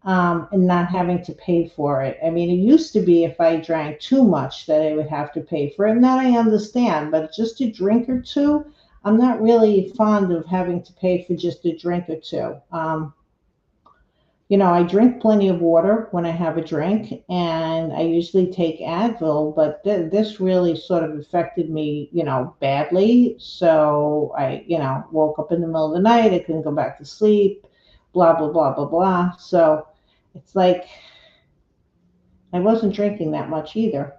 and not having to pay for it. I mean, it used to be if I drank too much that I would have to pay for it, and that I understand. But just a drink or two, I'm not really fond of having to pay for just a drink or two. I drink plenty of water when I have a drink, and I usually take Advil, but this really sort of affected me, badly. So I, woke up in the middle of the night. I couldn't go back to sleep, blah, blah, blah, blah, blah. So it's like I wasn't drinking that much either.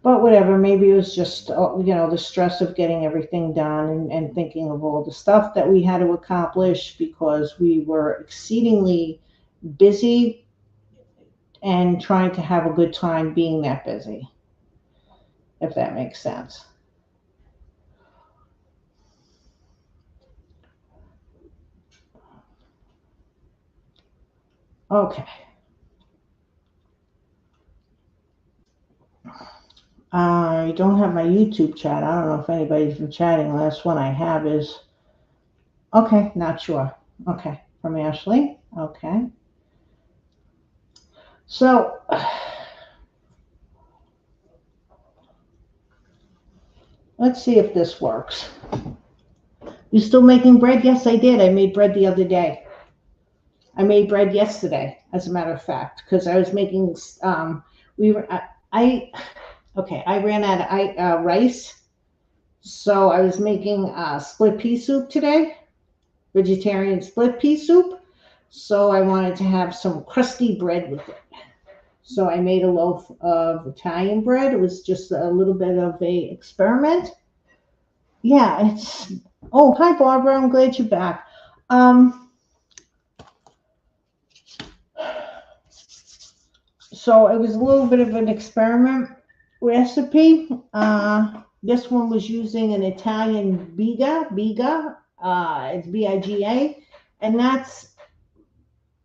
But whatever, maybe it was just, the stress of getting everything done and thinking of all the stuff that we had to accomplish because we were exceedingly busy and trying to have a good time being that busy, if that makes sense. Okay. I don't have my YouTube chat. I don't know if anybody's been chatting. The last one I have is, okay, not sure. Okay, from Ashley. Okay. So, let's see if this works. You still making bread? Yes, I did. I made bread the other day. I made bread yesterday, as a matter of fact, because I was making. We were. I okay. I ran out of rice, so I was making split pea soup today, vegetarian split pea soup. So I wanted to have some crusty bread with it. So I made a loaf of Italian bread. It was just a little bit of a experiment. Yeah, it's. Oh, hi Barbara. I'm glad you're back. Um, So it was a little bit of an experiment recipe. This one was using an Italian biga. It's Biga, and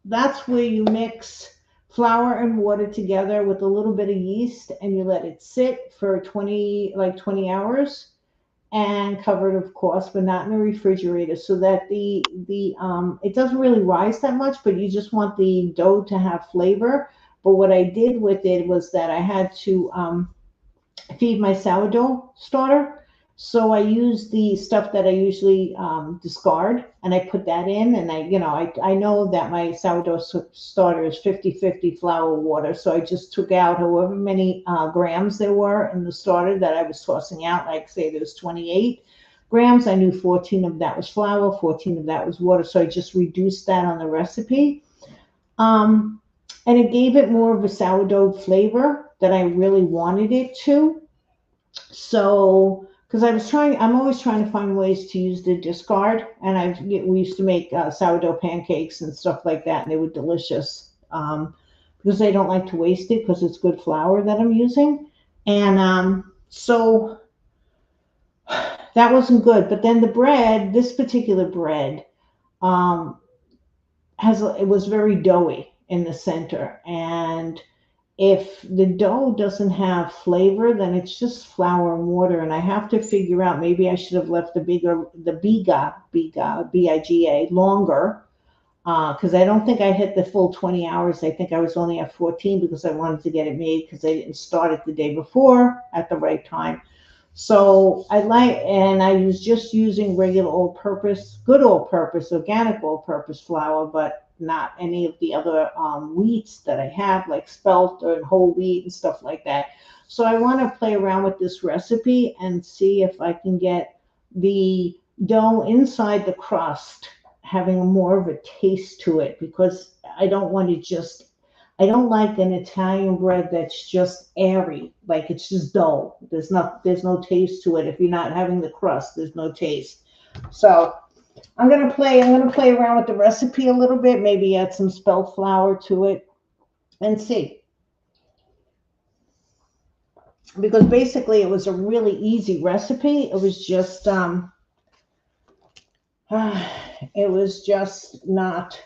that's where you mix flour and water together with a little bit of yeast, and you let it sit for 20 hours, and covered, of course, but not in the refrigerator, so that the it doesn't really rise that much, but you just want the dough to have flavor. But what I did with it was that I had to feed my sourdough starter. So I used the stuff that I usually discard, and I put that in, and I know that my sourdough starter is 50-50 flour water, so I just took out however many grams there were in the starter that I was tossing out. Like say there was 28 grams, I knew 14 of that was flour, 14 of that was water, so I just reduced that on the recipe. Um, and it gave it more of a sourdough flavor that I really wanted it to. So, because I'm always trying to find ways to use the discard, and we used to make sourdough pancakes and stuff like that, and they were delicious. Because I don't like to waste it because it's good flour that I'm using, and so that wasn't good. But then the bread, this particular bread, um, it was very doughy in the center, and if the dough doesn't have flavor, then it's just flour and water. And I have to figure out, maybe I should have left the biga longer, because I don't think I hit the full 20 hours. I think I was only at 14 because I wanted to get it made because I didn't start it the day before at the right time. So and I was just using regular all-purpose, good all-purpose, organic all-purpose flour, but not any of the other wheats that I have, like spelt or whole wheat and stuff like that. So I want to play around with this recipe and see if I can get the dough inside the crust having more of a taste to it, because I don't like an Italian bread that's just airy, like it's just dough. There's no taste to it. If you're not having the crust, there's no taste. So I'm gonna play around with the recipe a little bit, maybe add some spelt flour to it and see. Because basically it was a really easy recipe. It was just it was just not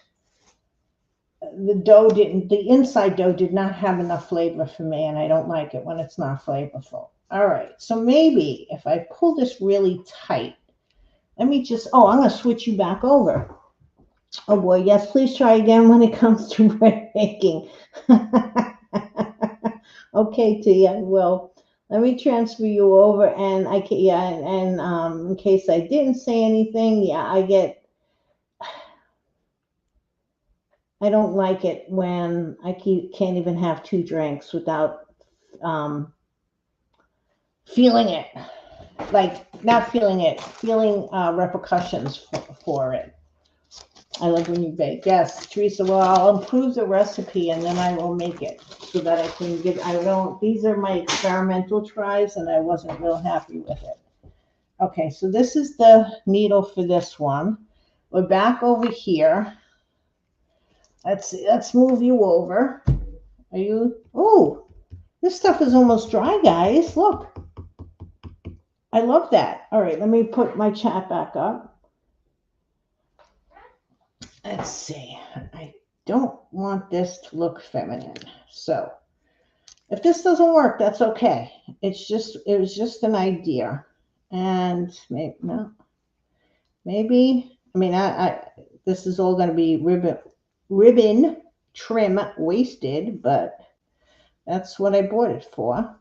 the inside dough did not have enough flavor for me, and I don't like it when it's not flavorful. All right, so maybe if I pull this really tight, let me just, I'm going to switch you back over. Oh boy, yes, please try again when it comes to bread making. Okay, Tia, well, let me transfer you over and I can, yeah, and in case I didn't say anything, yeah, I don't like it when can't even have two drinks without um, feeling it, like not feeling it, feeling repercussions for it. I love when you bake. Yes, Teresa. Well, I'll improve the recipe and then I will make it so that I can give. I don't. These are my experimental tries, and I wasn't real happy with it. Okay, so this is the needle for this one. We're back over here. Let's move you over. Are you? Oh, this stuff is almost dry, guys. Look, I love that. All right, let me put my chat back up. Let's see. I don't want this to look feminine, so. If this doesn't work, that's okay. It was just an idea. And maybe, no, maybe, I mean, this is all going to be ribbon trim wasted, but that's what I bought it for.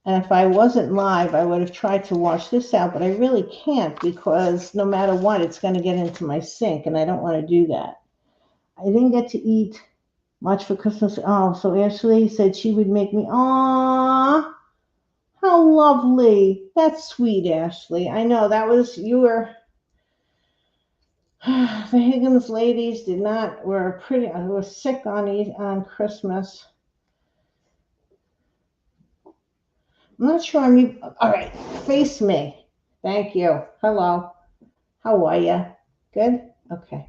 And if I wasn't live, I would have tried to wash this out, but I really can't because no matter what, it's going to get into my sink, and I don't want to do that. I didn't get to eat much for Christmas. Oh, so Ashley said she would make me. Aww, how lovely. That's sweet, Ashley. I know that was you were. The Higgins ladies were sick on Christmas. I'm not sure all right. Face me. Thank you. Hello. How are you? Good. Okay.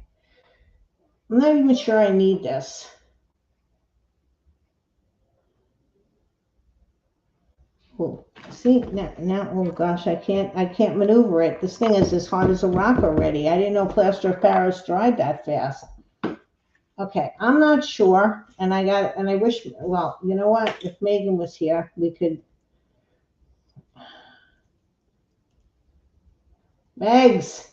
I'm not even sure I need this. Oh, see now. Oh gosh, I can't maneuver it. This thing is as hard as a rock already. I didn't know plaster of Paris dried that fast. Okay, I'm not sure, and I wish. Well, you know what? If Megan was here, we could. Megs,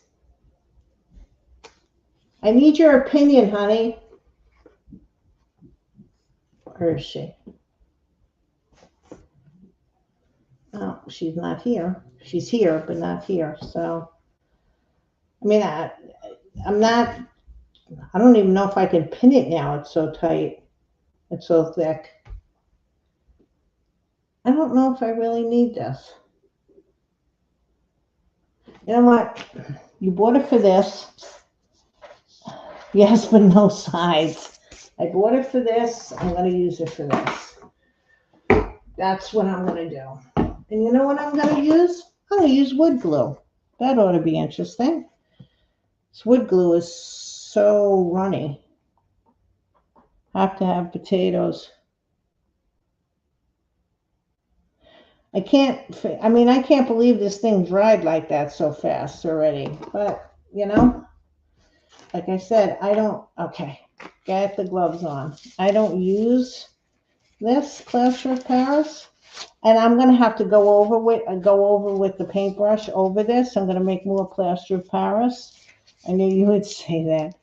I need your opinion, honey. Where is she? Oh, she's not here. She's here, but not here. So, I mean, I'm not. I don't even know if I can pin it now. It's so tight. It's so thick. I don't know if I really need this. You know what? You bought it for this. Yes, but no sides. I bought it for this. I'm going to use it for this. That's what I'm going to do. And you know what I'm going to use? I'm going to use wood glue. That ought to be interesting. This wood glue is so runny. Have to have potatoes. I can't believe this thing dried like that so fast already. But, like I said, okay, get the gloves on. I don't use this plaster of Paris. And I'm going to have to go over with the paintbrush over this. I'm going to make more plaster of Paris. I knew you would say that.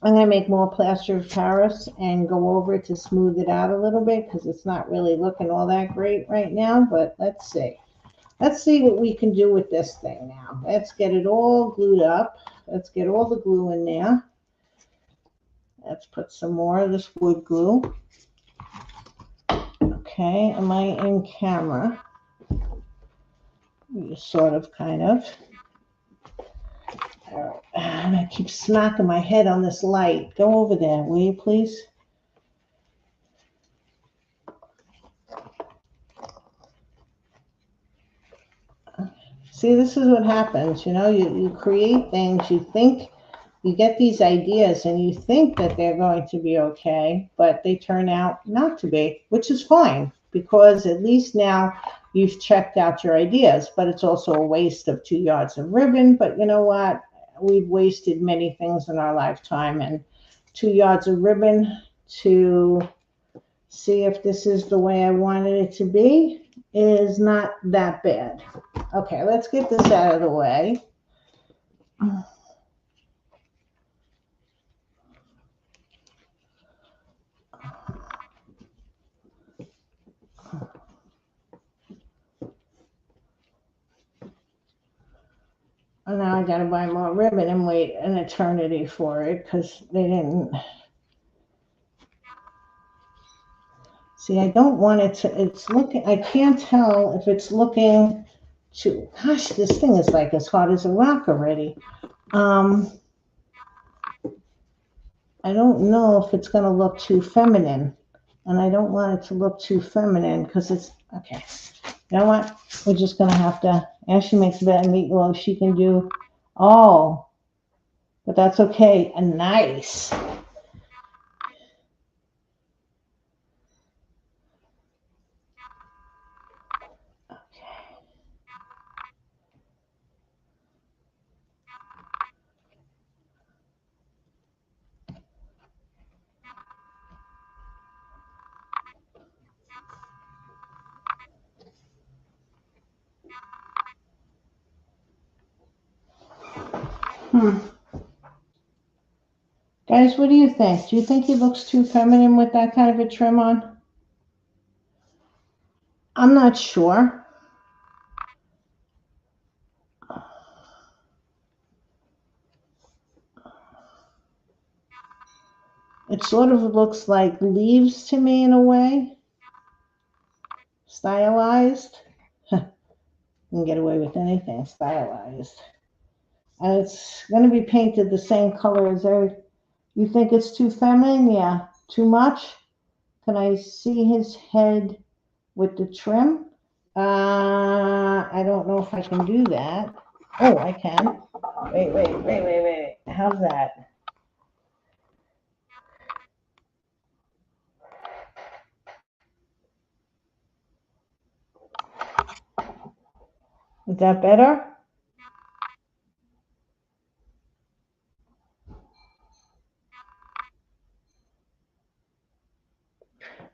I'm going to make more plaster of Paris and go over it to smooth it out a little bit because it's not really looking all that great right now. But let's see. Let's see what we can do with this thing now. Let's get it all glued up. Let's get all the glue in there. Let's put some more of this wood glue. Okay, am I in camera? Sort of, kind of. All right. And I keep smacking my head on this light. Go over there, will you please? See, this is what happens. You create things, you get these ideas and you think that they're going to be okay, but they turn out not to be, which is fine because at least now you've checked out your ideas, but it's also a waste of 2 yards of ribbon. But you know what? We've wasted many things in our lifetime, and 2 yards of ribbon to see if this is the way I wanted it to be is not that bad. Okay, let's get this out of the way. And now I gotta buy more ribbon and wait an eternity for it because they didn't. See, I don't want it to, it's looking, I can't tell if it's looking too, gosh, this thing is like as hot as a rock already. I don't know if it's going to look too feminine, and I don't want it to look too feminine because it's, okay, you know what? We're just going to have to, Ashley makes a bed of meatloaf, she can do, oh, but that's okay, a nice. Guys, what do you think? Do you think he looks too feminine with that kind of a trim on? I'm not sure. It sort of looks like leaves to me in a way. Stylized. You can get away with anything stylized. And it's going to be painted the same color as every. You think it's too feminine? Yeah. Too much? Can I see his head with the trim? I don't know if I can do that. Oh, I can. Wait. How's that? Is that better?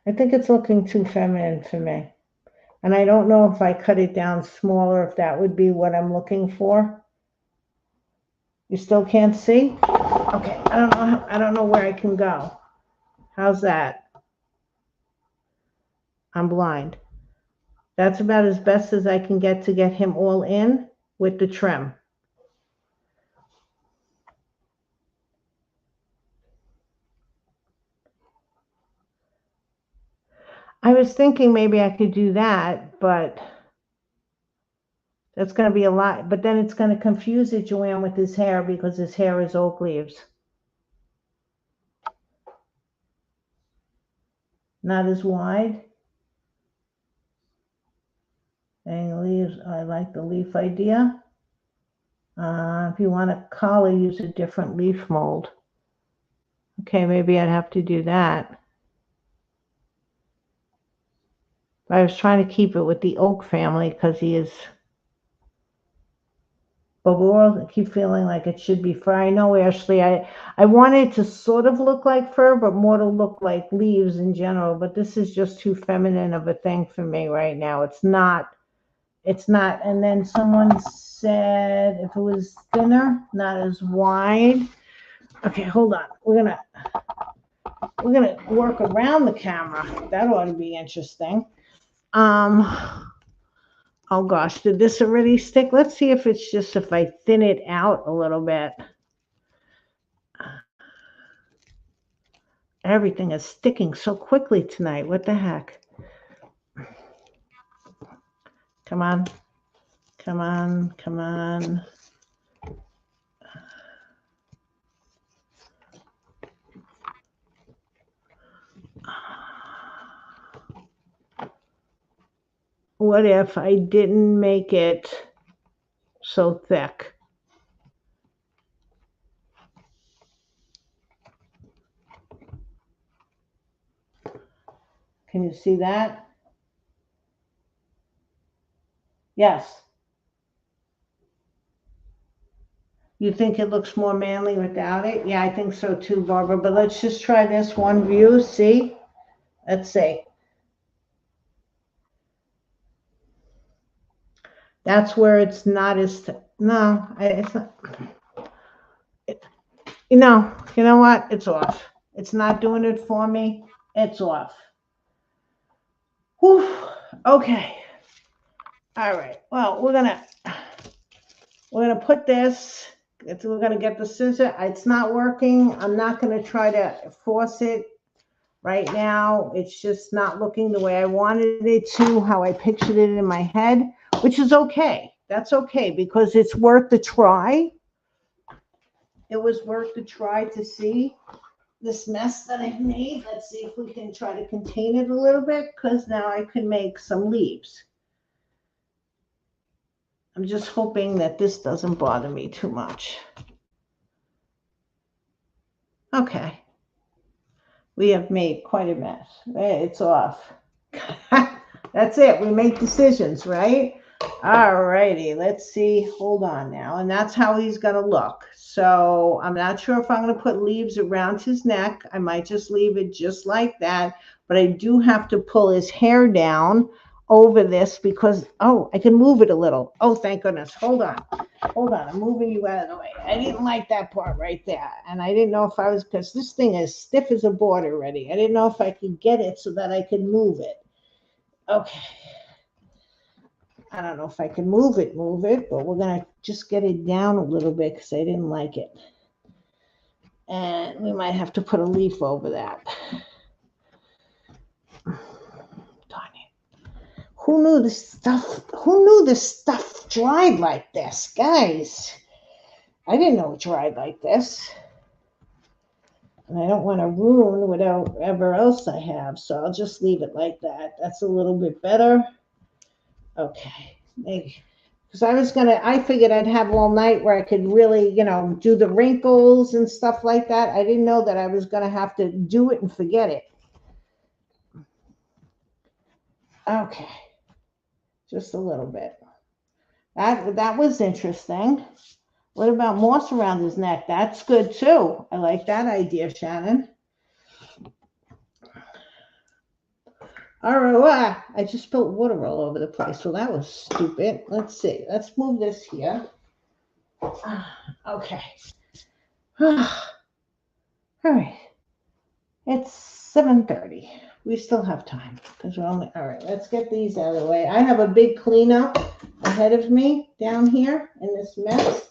I think it's looking too feminine for me. And I don't know if I cut it down smaller, if that would be what I'm looking for. You still can't see? Okay, I don't know where I can go. How's that? I'm blind. That's about as best as I can get to get him all in with the trim. I was thinking maybe I could do that, but that's going to be a lot. But then it's going to confuse it, Joanne, with his hair because his hair is oak leaves. Not as wide. And leaves, I like the leaf idea. If you want a collar, use a different leaf mold. Okay, maybe I'd have to do that. I was trying to keep it with the oak family because he is. But we'll keep feeling like it should be fur. I know, Ashley, I wanted it to sort of look like fur, but more to look like leaves in general. But this is just too feminine of a thing for me right now. It's not. It's not. And then someone said if it was thinner, not as wide. Okay, hold on. We're gonna work around the camera. That ought to be interesting. Oh gosh, did this already stick? Let's see if it's just if I thin it out a little bit. Everything is sticking so quickly tonight. What the heck? Come on. Come on. Come on. What if I didn't make it so thick? Can you see that? Yes. You think it looks more manly without it? Yeah, I think so too, Barbara. But let's just try this one view. See? Let's see. That's where it's not as, no, it's not. You know what? It's off. It's not doing it for me. It's off. Whew. Okay. All right. Well, we're gonna. We're going to put this, we're going to get the scissor. It's not working. I'm not going to try to force it right now. It's just not looking the way I wanted it to, how I pictured it in my head, which is okay. That's okay because it's worth the try. It was worth the try to see this mess that I've made. Let's see if we can try to contain it a little bit because now I can make some leaves. I'm just hoping that this doesn't bother me too much. Okay. We have made quite a mess. It's off. That's it. We make decisions, right? All righty. Let's see. Hold on now. And that's how he's going to look. So I'm not sure if I'm going to put leaves around his neck. I might just leave it just like that. But I do have to pull his hair down over this because, oh, I can move it a little. Oh, thank goodness. Hold on. Hold on. I'm moving you out of the way. I didn't like that part right there. And I didn't know if I was, because this thing is stiff as a board already. I didn't know if I could get it so that I could move it. Okay. I don't know if I can move it, but we're going to just get it down a little bit because I didn't like it. And we might have to put a leaf over that. Darn it. Who knew this stuff dried like this, guys? I didn't know it dried like this. And I don't want to ruin whatever else I have, so I'll just leave it like that. That's a little bit better. Okay, maybe. Because I figured I'd have all night where I could really, do the wrinkles and stuff like that. I didn't know that I was going to have to do it and forget it. Okay, just a little bit. That was interesting. What about moss around his neck? That's good too. I like that idea, Shannon. All right, I just spilled water all over the place. Well, that was stupid. Let's see. Let's move this here. Okay. All right. It's 7:30. We still have time because we're only, all right, let's get these out of the way. I have a big cleanup ahead of me down here in this mess.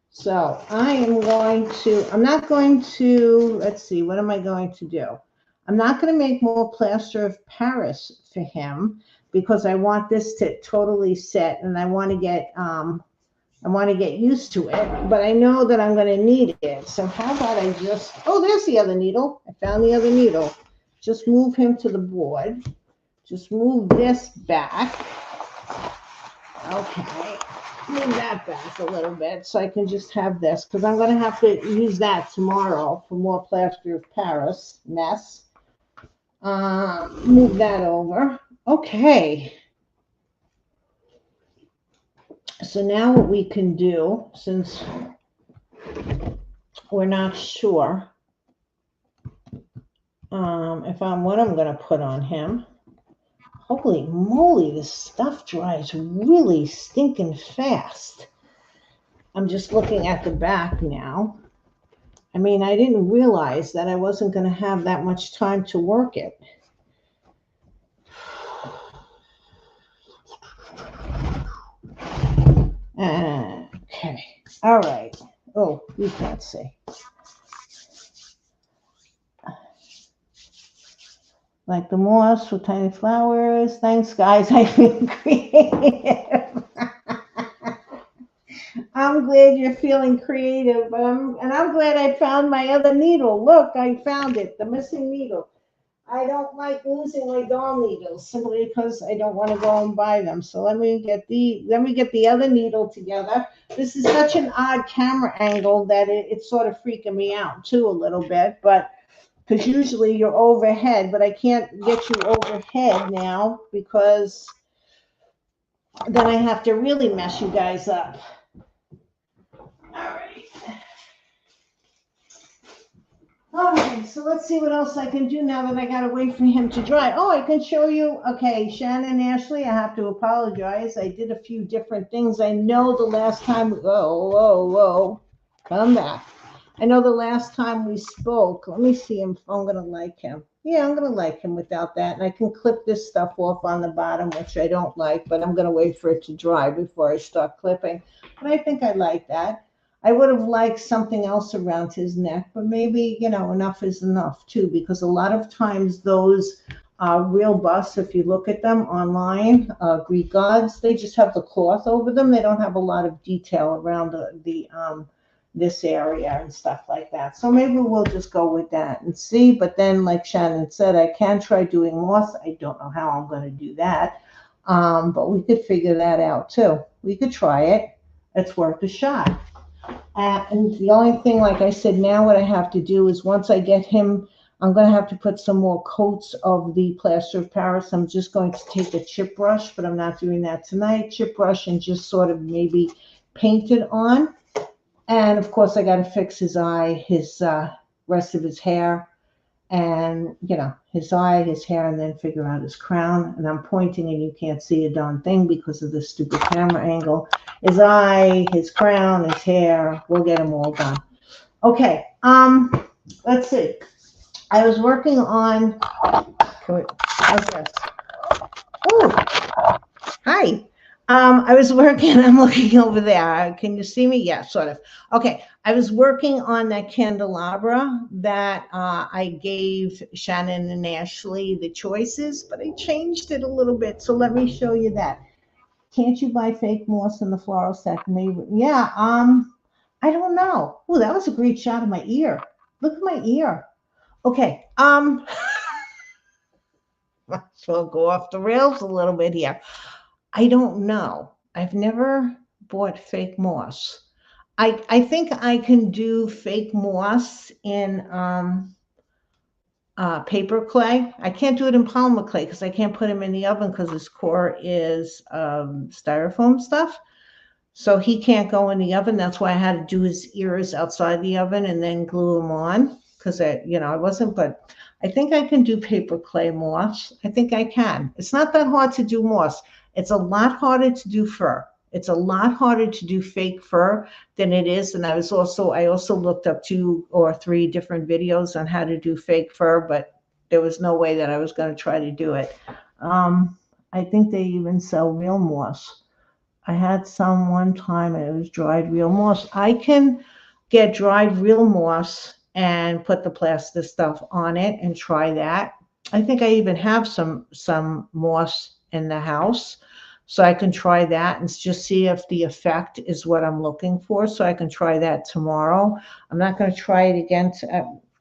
So I'm not going to, let's see, what am I going to do? I'm not going to make more plaster of Paris for him because I want this to totally set and I want to get used to it, but I know that I'm going to need it. So how about I just, oh, there's the other needle. I found the other needle. Just move him to the board. Just move this back. Okay. Move that back a little bit so I can just have this because I'm going to have to use that tomorrow for more plaster of Paris mess. Move that over. Okay. So now what we can do, since we're not sure what I'm going to put on him. Holy moly, this stuff dries really stinking fast. I'm just looking at the back now. I mean, I didn't realize that I wasn't going to have that much time to work it. Okay. All right. Oh, you can't see. Like the moss with tiny flowers. Thanks, guys. I've been creative. I'm glad you're feeling creative, but I'm glad I found my other needle. Look, I found it, the missing needle. I don't like losing my doll needles simply because I don't want to go and buy them. So let me get the other needle together. This is such an odd camera angle that it's sort of freaking me out too a little bit, but because usually you're overhead, but I can't get you overhead now because then I have to really mess you guys up. Okay, so let's see what else I can do now that I gotta wait for him to dry. Oh, I can show you. Okay, Shannon, Ashley, I have to apologize. I did a few different things. I know the last time, whoa, come back. I know the last time we spoke, let me see if I'm gonna like him. Yeah, I'm gonna like him without that. And I can clip this stuff off on the bottom, which I don't like, but I'm gonna wait for it to dry before I start clipping. But I think I like that. I would have liked something else around his neck, but maybe, enough is enough too, because a lot of times those real busts, if you look at them online, Greek gods, they just have the cloth over them. They don't have a lot of detail around the this area and stuff like that. So maybe we'll just go with that and see. But then, like Shannon said, I can try doing moss. I don't know how I'm going to do that, but we could figure that out too. We could try it. It's worth a shot. And the only thing, like I said, now what I have to do is once I get him, I'm going to have to put some more coats of the plaster of Paris. I'm just going to take a chip brush, but I'm not doing that tonight. Chip brush and just sort of maybe paint it on. And of course, I got to fix his eye, his rest of his hair, and his eye, his hair, and then figure out his crown. And I'm pointing, and you can't see a darn thing because of the stupid camera angle. His eye, his crown, his hair. We'll get them all done. Okay. Let's see. I was working on. How's this? Oh, hi. I was working, I'm looking over there. Can you see me? Yeah, sort of. Okay. I was working on that candelabra that I gave Shannon and Ashley the choices, but I changed it a little bit. So let me show you that. Can't you buy fake moss in the floral set? Maybe. Yeah. I don't know. Oh, that was a great shot of my ear. Look at my ear. Okay. So I'll go off the rails a little bit here. I don't know. I've never bought fake moss. I think I can do fake moss in paper clay. I can't do it in polymer clay because I can't put him in the oven because his core is styrofoam stuff. So he can't go in the oven. That's why I had to do his ears outside the oven and then glue them on because I wasn't, but I think I can do paper clay moss. I think I can. It's not that hard to do moss. It's a lot harder to do fur. It's a lot harder to do fake fur than it is. And I also looked up 2 or 3 different videos on how to do fake fur, but there was no way that I was going to try to do it. I think they even sell real moss. I had some one time and it was dried real moss. I can get dried real moss and put the plaster stuff on it and try that. I think I even have some moss in the house. So I can try that and just see if the effect is what I'm looking for. So I can try that tomorrow. I'm not going to try it again.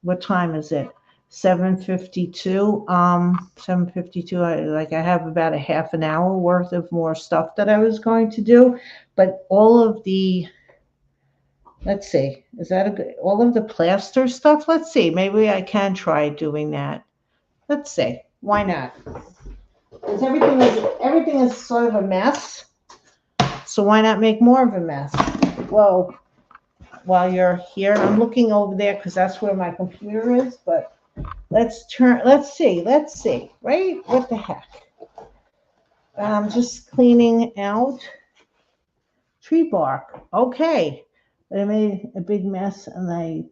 What time is it? 7:52. 7:52. I have about a half an hour worth of more stuff that I was going to do. But all of the, let's see, is that all of the plaster stuff? Let's see. Maybe I can try doing that. Let's see. Why not? Because everything is sort of a mess. So why not make more of a mess? Well, while you're here, and I'm looking over there because that's where my computer is, but let's see, right? What the heck? I'm just cleaning out tree bark. Okay. But I made a big mess and I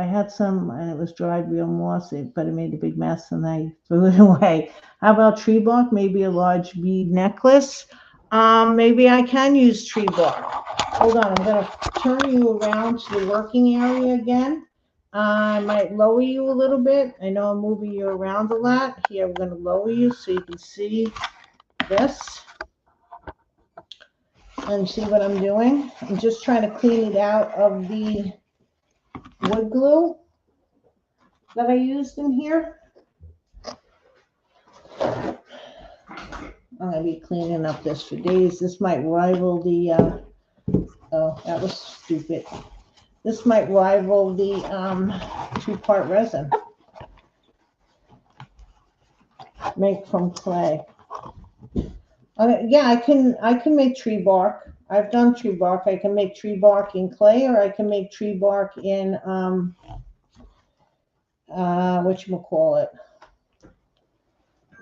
had some and it was dried real moss, but it made a big mess and I threw it away. How about tree bark? Maybe a large bead necklace. Maybe I can use tree bark. Hold on, I'm going to turn you around to the working area again. I might lower you a little bit. I know I'm moving you around a lot. Here, I'm going to lower you so you can see this. And see what I'm doing. I'm just trying to clean it out of the wood glue that I used in here. I'm going to be cleaning up this for days. This might rival the, oh, that was stupid. This might rival the 2-part resin. Make from clay. Yeah, I can make tree bark. I've done tree bark. I can make tree bark in clay, or I can make tree bark in whatchamacallit,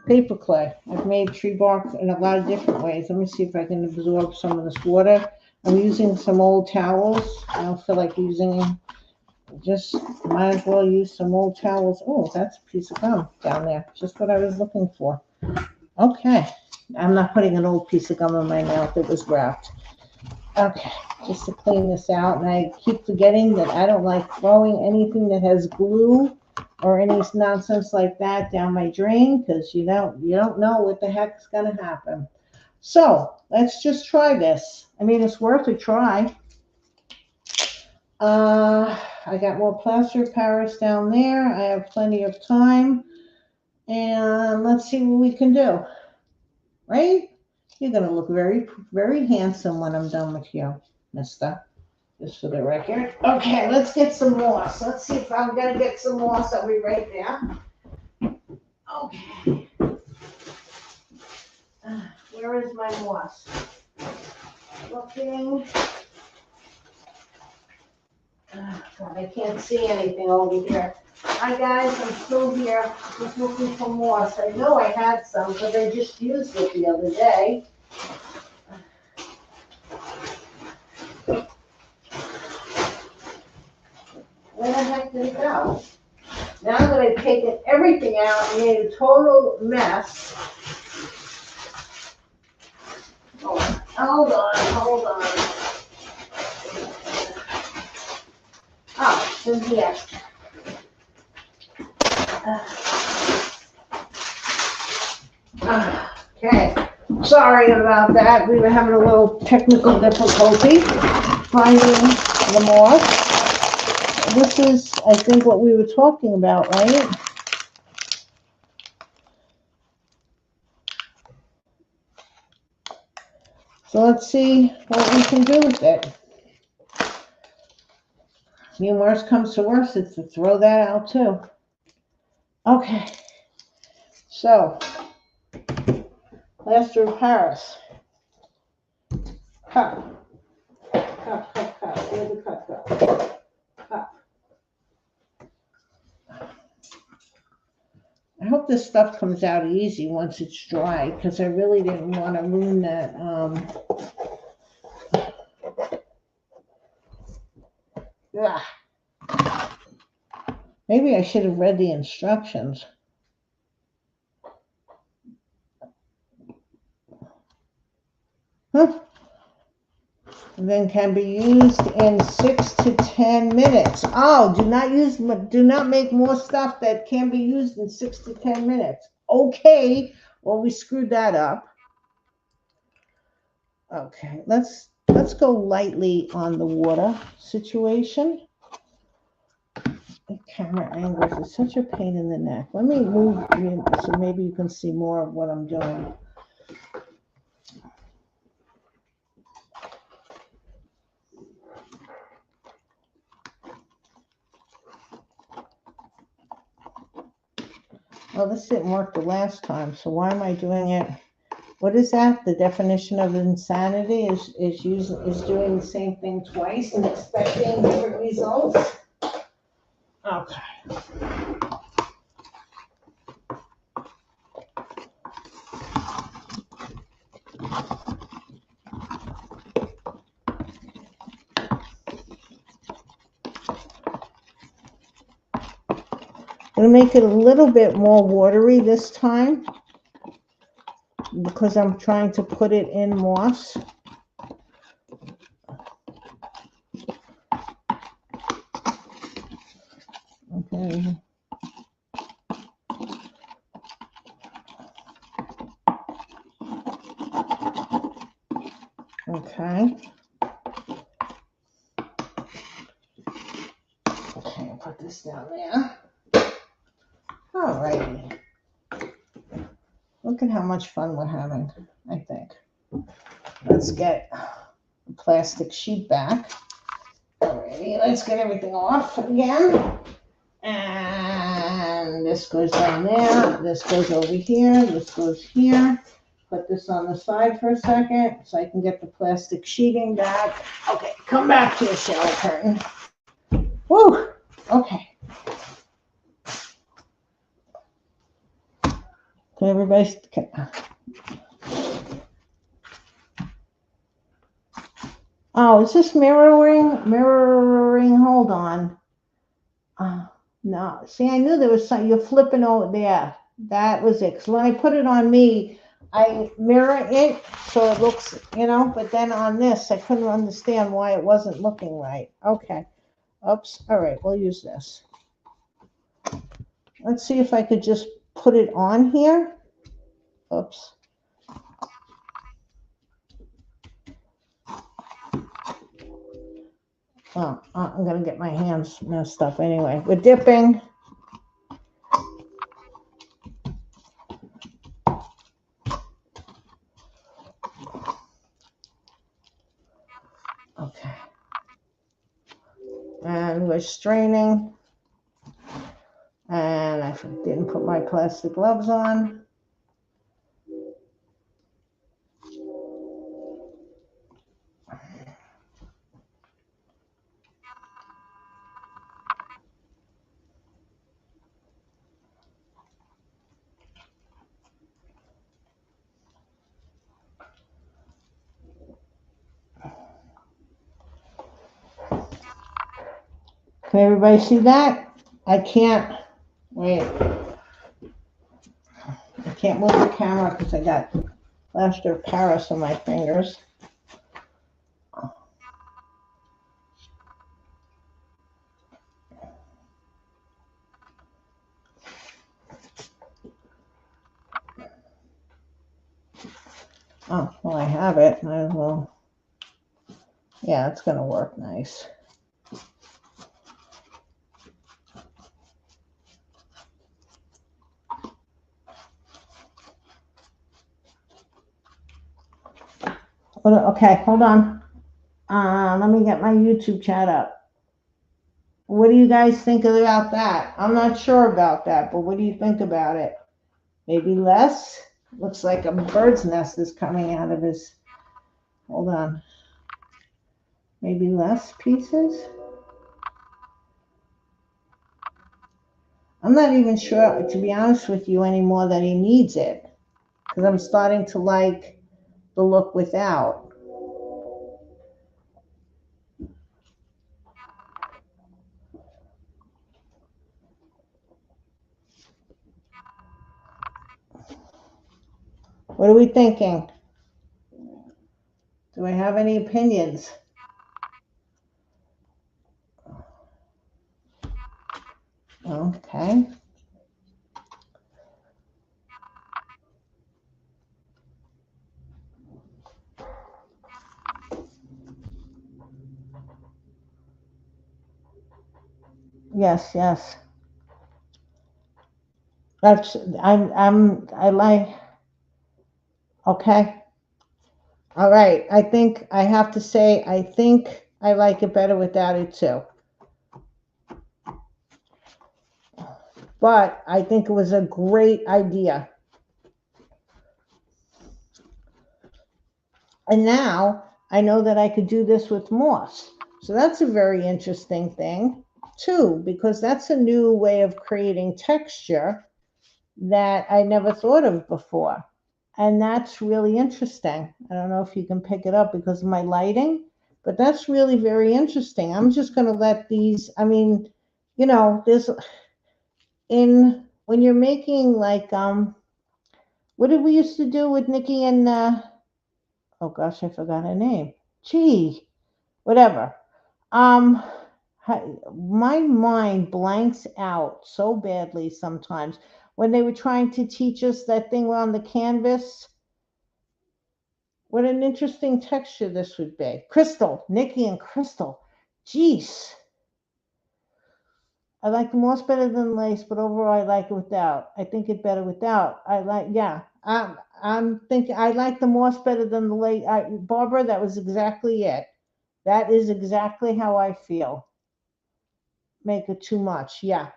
paper clay. I've made tree bark in a lot of different ways. Let me see if I can absorb some of this water. I'm using some old towels. I don't feel like using Just might as well use some old towels. Oh, that's a piece of gum down there. Just what I was looking for. Okay. I'm not putting an old piece of gum in my mouth. It was wrapped. Okay. Just to clean this out. And I keep forgetting that I don't like throwing anything that has glue or any nonsense like that down my drain, because you don't know what the heck's gonna happen. So let's just try this. I mean, it's worth a try. I got more plaster of Paris down there. I have plenty of time. And let's see what we can do. Right? You're going to look very, very handsome when I'm done with you, mister. Just for the record. Okay, let's get some moss. Let's see if I'm going to get some moss. I'll be right there. Okay. Where is my moss? Looking. God, I can't see anything over here. Hi guys, I'm still here, just looking for moss. I know I had some because I just used it the other day. Where the heck did it go? Now that I've taken everything out and made a total mess. Hold on. Oh, it's in here. Okay, sorry about that. We were having a little technical difficulty finding the moss. This is, I think, what we were talking about, right? So let's see what we can do with it. I mean, worst comes to worst, it's to throw that out too. Okay, so plaster of Paris. Cup. Where's the cup? Cup. I hope this stuff comes out easy once it's dry, because I really didn't want to ruin that. Maybe I should have read the instructions. And then can be used in 6 to 10 minutes. Oh, do not make more stuff that can be used in 6 to 10 minutes. Okay, well, we screwed that up. Okay, let's go lightly on the water situation. The camera angles is such a pain in the neck. Let me move so maybe you can see more of what I'm doing. Well, this didn't work the last time, so why am I doing it? What is that? The definition of insanity is doing the same thing twice and expecting different results. Okay. I'm going to make it a little bit more watery this time because I'm trying to put it in moss. Okay. Okay. Okay, I'll put this down there. All righty. Look at how much fun we're having, I think. Let's get the plastic sheet back. Alrighty, let's get everything off again. And this goes down there. This goes over here. This goes here. Put this on the side for a second so I can get the plastic sheeting back. Okay, come back to the shower curtain. Woo! Okay. Okay, everybody. Okay. Oh, is this mirroring? Mirroring, hold on. No, see, I knew there was some. You're flipping over there. That was it. Because when I put it on me, I mirror it so it looks, But then on this, I couldn't understand why it wasn't looking right. Okay. Oops. All right. We'll use this. Let's see if I could just put it on here. Oops. Oh, I'm gonna get my hands messed up anyway. We're dipping. Okay. And we're straining. And I didn't put my plastic gloves on. Can everybody see that? I can't, wait, I can't move the camera because I got plaster of Paris on my fingers. Oh, well, I have it. Might as well. Yeah, it's going to work nice. Okay, hold on. Let me get my YouTube chat up. What do you guys think about that? I'm not sure about that, but what do you think about it? Maybe less? Looks like a bird's nest is coming out of his. Hold on. Maybe less pieces? I'm not even sure, to be honest with you, anymore that he needs it. Because I'm starting to like the look without. What are we thinking? Do I have any opinions? Okay. Yes, yes. I like, okay. All right. I think I have to say, I think I like it better without it too. But I think it was a great idea. And now I know that I could do this with moss. So that's a very interesting thing too, because that's a new way of creating texture that I never thought of before. And that's really interesting. I don't know if you can pick it up because of my lighting, but that's really very interesting. I'm just going to let these, I mean, there's in when you're making like what did we used to do with Nikki and oh gosh, I forgot her name. Gee, whatever. Um, my mind blanks out so badly sometimes when they were trying to teach us that thing on the canvas. What an interesting texture this would be. Crystal, Nikki and Crystal. Jeez. I like the moss better than lace, but overall I like it without. I think it better without. Yeah. I'm thinking I like the moss better than the lace. Barbara, that was exactly it. That is exactly how I feel. Make it too much. Yeah.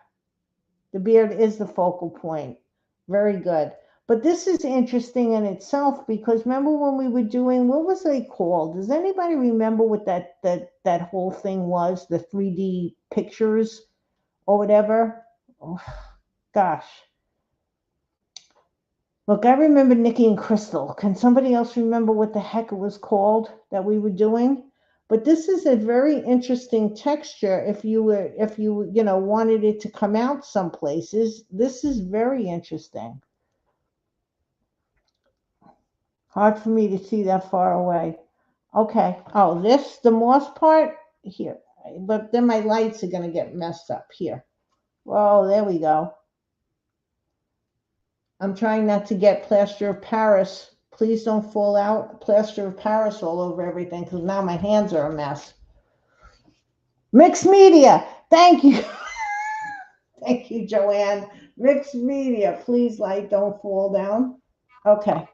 The beard is the focal point. Very good. But this is interesting in itself because remember when we were doing what was they called? Does anybody remember what that whole thing was? The 3D pictures or whatever? Oh, gosh. Look, I remember Nikki and Crystal. Can somebody else remember what the heck it was called that we were doing? But this is a very interesting texture. If you, you know, wanted it to come out some places, this is very interesting. Hard for me to see that far away. Okay. Oh, this, the moss part here. But then my lights are going to get messed up here. Whoa, there we go. I'm trying not to get plaster of Paris. Please don't fall out. Plaster of Paris all over everything because now my hands are a mess. Mixed media. Thank you. Thank you, Joanne. Mixed media. Please, light, don't fall down. Okay.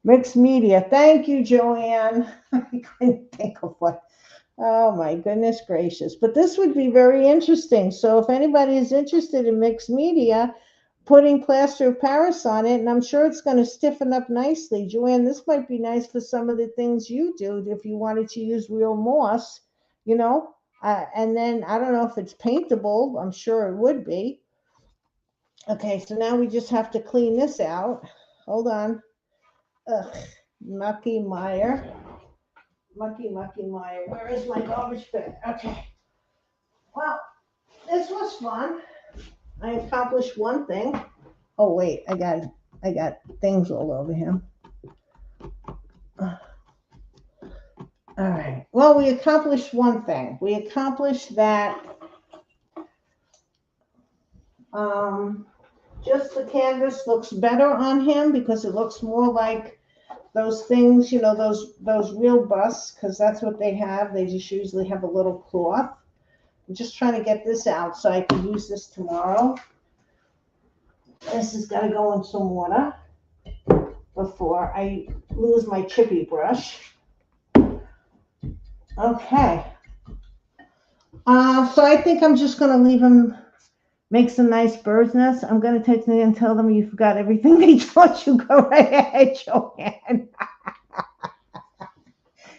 Mixed media. Thank you, Joanne. I couldn't think of what. Oh my goodness gracious. But this would be very interesting. So if anybody is interested in mixed media, putting plaster of Paris on it, and I'm sure it's going to stiffen up nicely. Joanne, this might be nice for some of the things you do if you wanted to use real moss, you know. And then I don't know if it's paintable. I'm sure it would be. Okay, so now we just have to clean this out. Hold on. Ugh, Mucky Meyer. Mucky Meyer. Where is my garbage bin? Okay. Well, this was fun. I accomplished one thing. Oh wait, I got things all over him. All right. Well, we accomplished one thing. We accomplished that just the canvas looks better on him because it looks more like those things, you know, those real busts, because that's what they have. They just usually have a little cloth. I'm just trying to get this out so I can use this tomorrow. This has got to go in some water before I lose my chippy brush. Okay. So I think I'm just going to leave him make some nice bird's nests. I'm going to take them and tell them you forgot everything they taught you. Go right ahead, Joanne.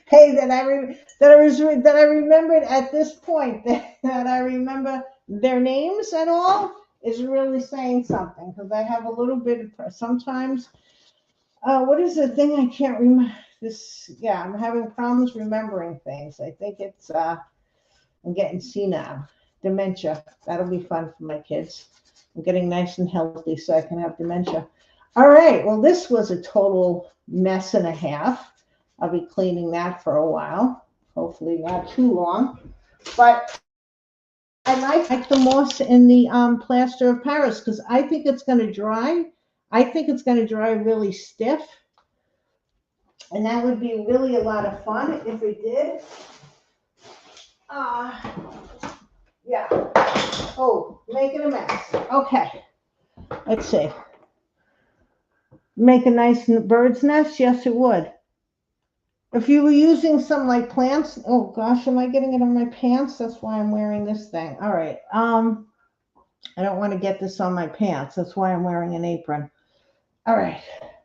Hey, that I remembered at this point that I remember their names and all is really saying something because I have a little bit of sometimes. What is the thing I can't remember? This, yeah, I'm having problems remembering things. I think it's I'm getting senile, dementia. That'll be fun for my kids. I'm getting nice and healthy so I can have dementia. All right. Well, this was a total mess and a half. I'll be cleaning that for a while. Hopefully not too long. But I like the moss in the plaster of Paris because I think it's going to dry. I think it's going to dry really stiff. And that would be really a lot of fun if it did. Yeah. Oh, making a mess. Okay. Let's see. Make a nice bird's nest? Yes, it would. If you were using some like plants, oh gosh, am I getting it on my pants? That's why I'm wearing this thing. All right. I don't want to get this on my pants. That's why I'm wearing an apron. All right.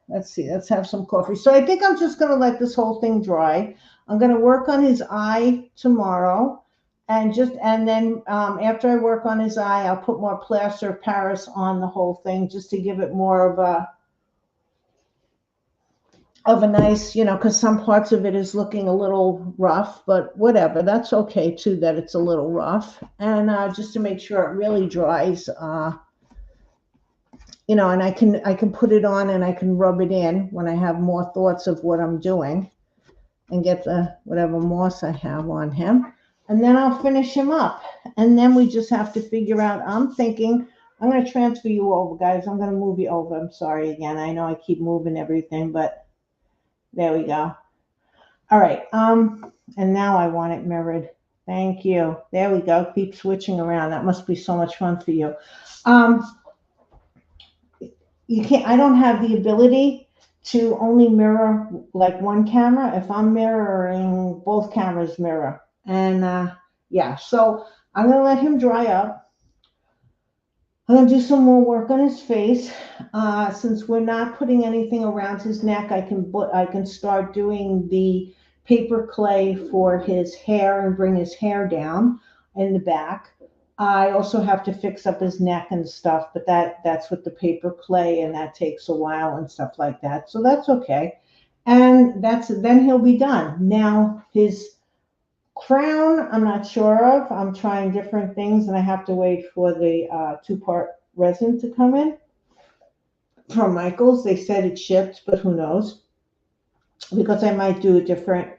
Let's see. Let's have some coffee. So I think I'm just going to let this whole thing dry. I'm going to work on his eye tomorrow. And then after I work on his eye, I'll put more plaster of Paris on the whole thing just to give it more of a nice, you know, because some parts of it is looking a little rough, but whatever. That's okay too that it's a little rough. And just to make sure it really dries, you know, and I can put it on and I can rub it in when I have more thoughts of what I'm doing and get the whatever moss I have on him. And then I'll finish him up. And then we just have to figure out, I'm thinking, I'm going to transfer you over, guys. I'm going to move you over. I'm sorry again. I know I keep moving everything, but there we go. All right. And now I want it mirrored. Thank you. There we go. Keep switching around. That must be so much fun for you. You can't, I don't have the ability to only mirror like one camera. If I'm mirroring, both cameras mirror. And yeah, so I'm going to let him dry up. I'm going to do some more work on his face. Since we're not putting anything around his neck, I can start doing the paper clay for his hair and bring his hair down in the back. I also have to fix up his neck and stuff, but that's with the paper clay, and that takes a while and stuff like that. So that's okay. And then he'll be done. Now his Crown, I'm not sure of. I'm trying different things, and I have to wait for the two-part resin to come in from Michaels. They said it shipped, but who knows? Because I might do a different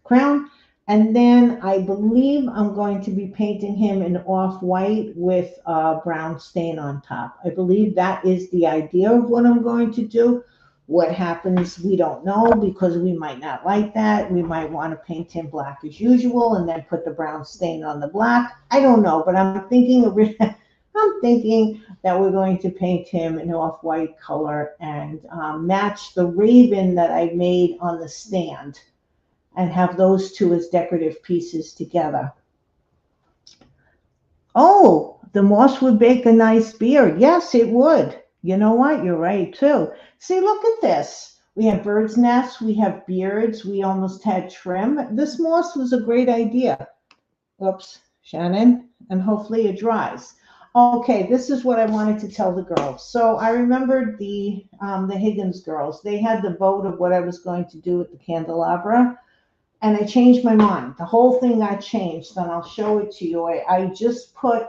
crown. And then I believe I'm going to be painting him in off-white with a brown stain on top. I believe that is the idea of what I'm going to do. What happens, we don't know, because we might not like that. We might want to paint him black as usual and then put the brown stain on the black. I don't know, but I'm thinking I'm thinking that we're going to paint him in off-white color and match the raven that I made on the stand and have those two as decorative pieces together. Oh, the moss would make a nice beard. Yes, it would. You know what? You're right, too. See, look at this. We have bird's nests. We have beards. We almost had trim. This moss was a great idea. Oops, Shannon. And hopefully it dries. Okay, this is what I wanted to tell the girls. So I remembered the Higgins girls. They had the vote of what I was going to do with the candelabra. And I changed my mind. The whole thing got changed, and I'll show it to you. I just put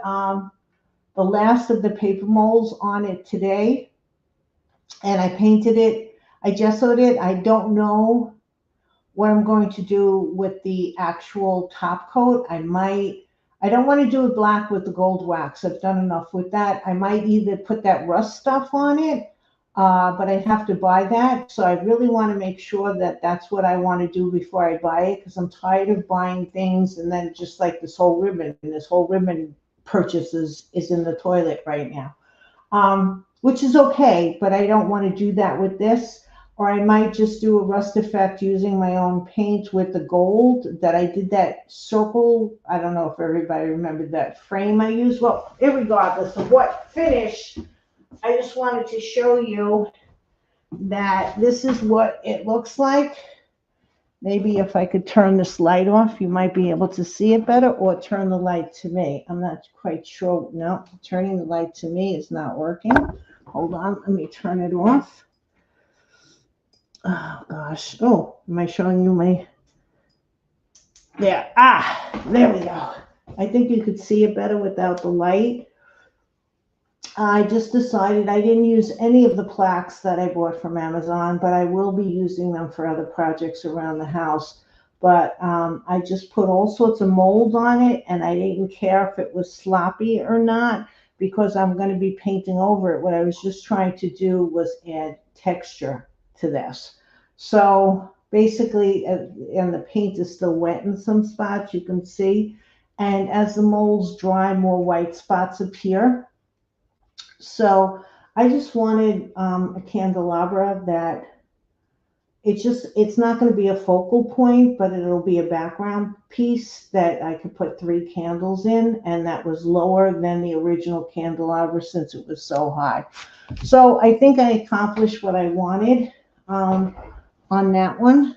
the last of the paper molds on it today, and I painted it. I gessoed it. I don't know what I'm going to do with the actual top coat. I don't want to do it black with the gold wax. I've done enough with that. I might either put that rust stuff on it, but I'd have to buy that. So I really want to make sure that that's what I want to do before I buy it, because I'm tired of buying things and then just like this whole ribbon purchase is in the toilet right now, which is okay, but I don't want to do that with this. Or I might just do a rust effect using my own paint with the gold that I did that circle. I don't know if everybody remembered that frame I used. Well, regardless of what finish, I just wanted to show you that this is what it looks like. Maybe if I could turn this light off, you might be able to see it better, or turn the light to me. I'm not quite sure. No, turning the light to me is not working. Hold on, let me turn it off. Oh gosh. Oh, am I showing you my? There. There we go. I think you could see it better without the light. I just decided I didn't use any of the plaques that I bought from Amazon, but I will be using them for other projects around the house. But I just put all sorts of mold on it, and I didn't care if it was sloppy or not, because I'm going to be painting over it. What I was just trying to do was add texture to this. So basically, and the paint is still wet in some spots, you can see. And as the molds dry, more white spots appear. So I just wanted a candelabra that it's not going to be a focal point, but it'll be a background piece that I could put 3 candles in, and that was lower than the original candelabra since it was so high. So I think I accomplished what I wanted on that one.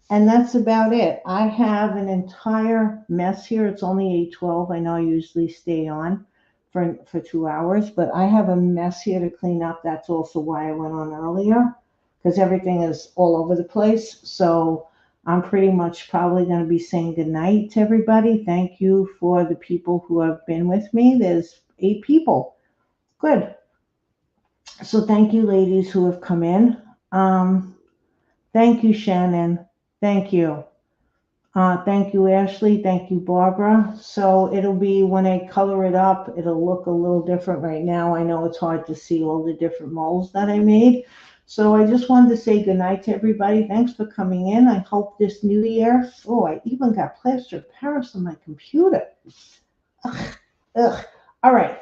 And that's about it. I have an entire mess here. It's only 8:12. I know I usually stay on for 2 hours, but I have a mess here to clean up. That's also why I went on earlier, because everything is all over the place. So I'm pretty much probably going to be saying goodnight to everybody. Thank you for the people who have been with me. There's 8 people. Good. So thank you, ladies who have come in. Thank you, Shannon. Thank you. Thank you, Ashley. Thank you, Barbara. So it'll be, when I color it up, it'll look a little different. Right now, I know it's hard to see all the different molds that I made. So I just wanted to say goodnight to everybody. Thanks for coming in. I hope this new year, oh, I even got Plaster of Paris on my computer. Ugh. All right.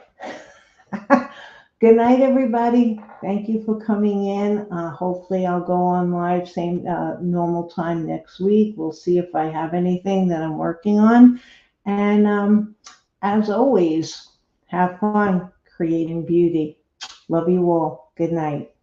Good night, everybody. Thank you for coming in. Hopefully I'll go on live same normal time next week. We'll see if I have anything that I'm working on. And as always, have fun creating beauty. Love you all. Good night.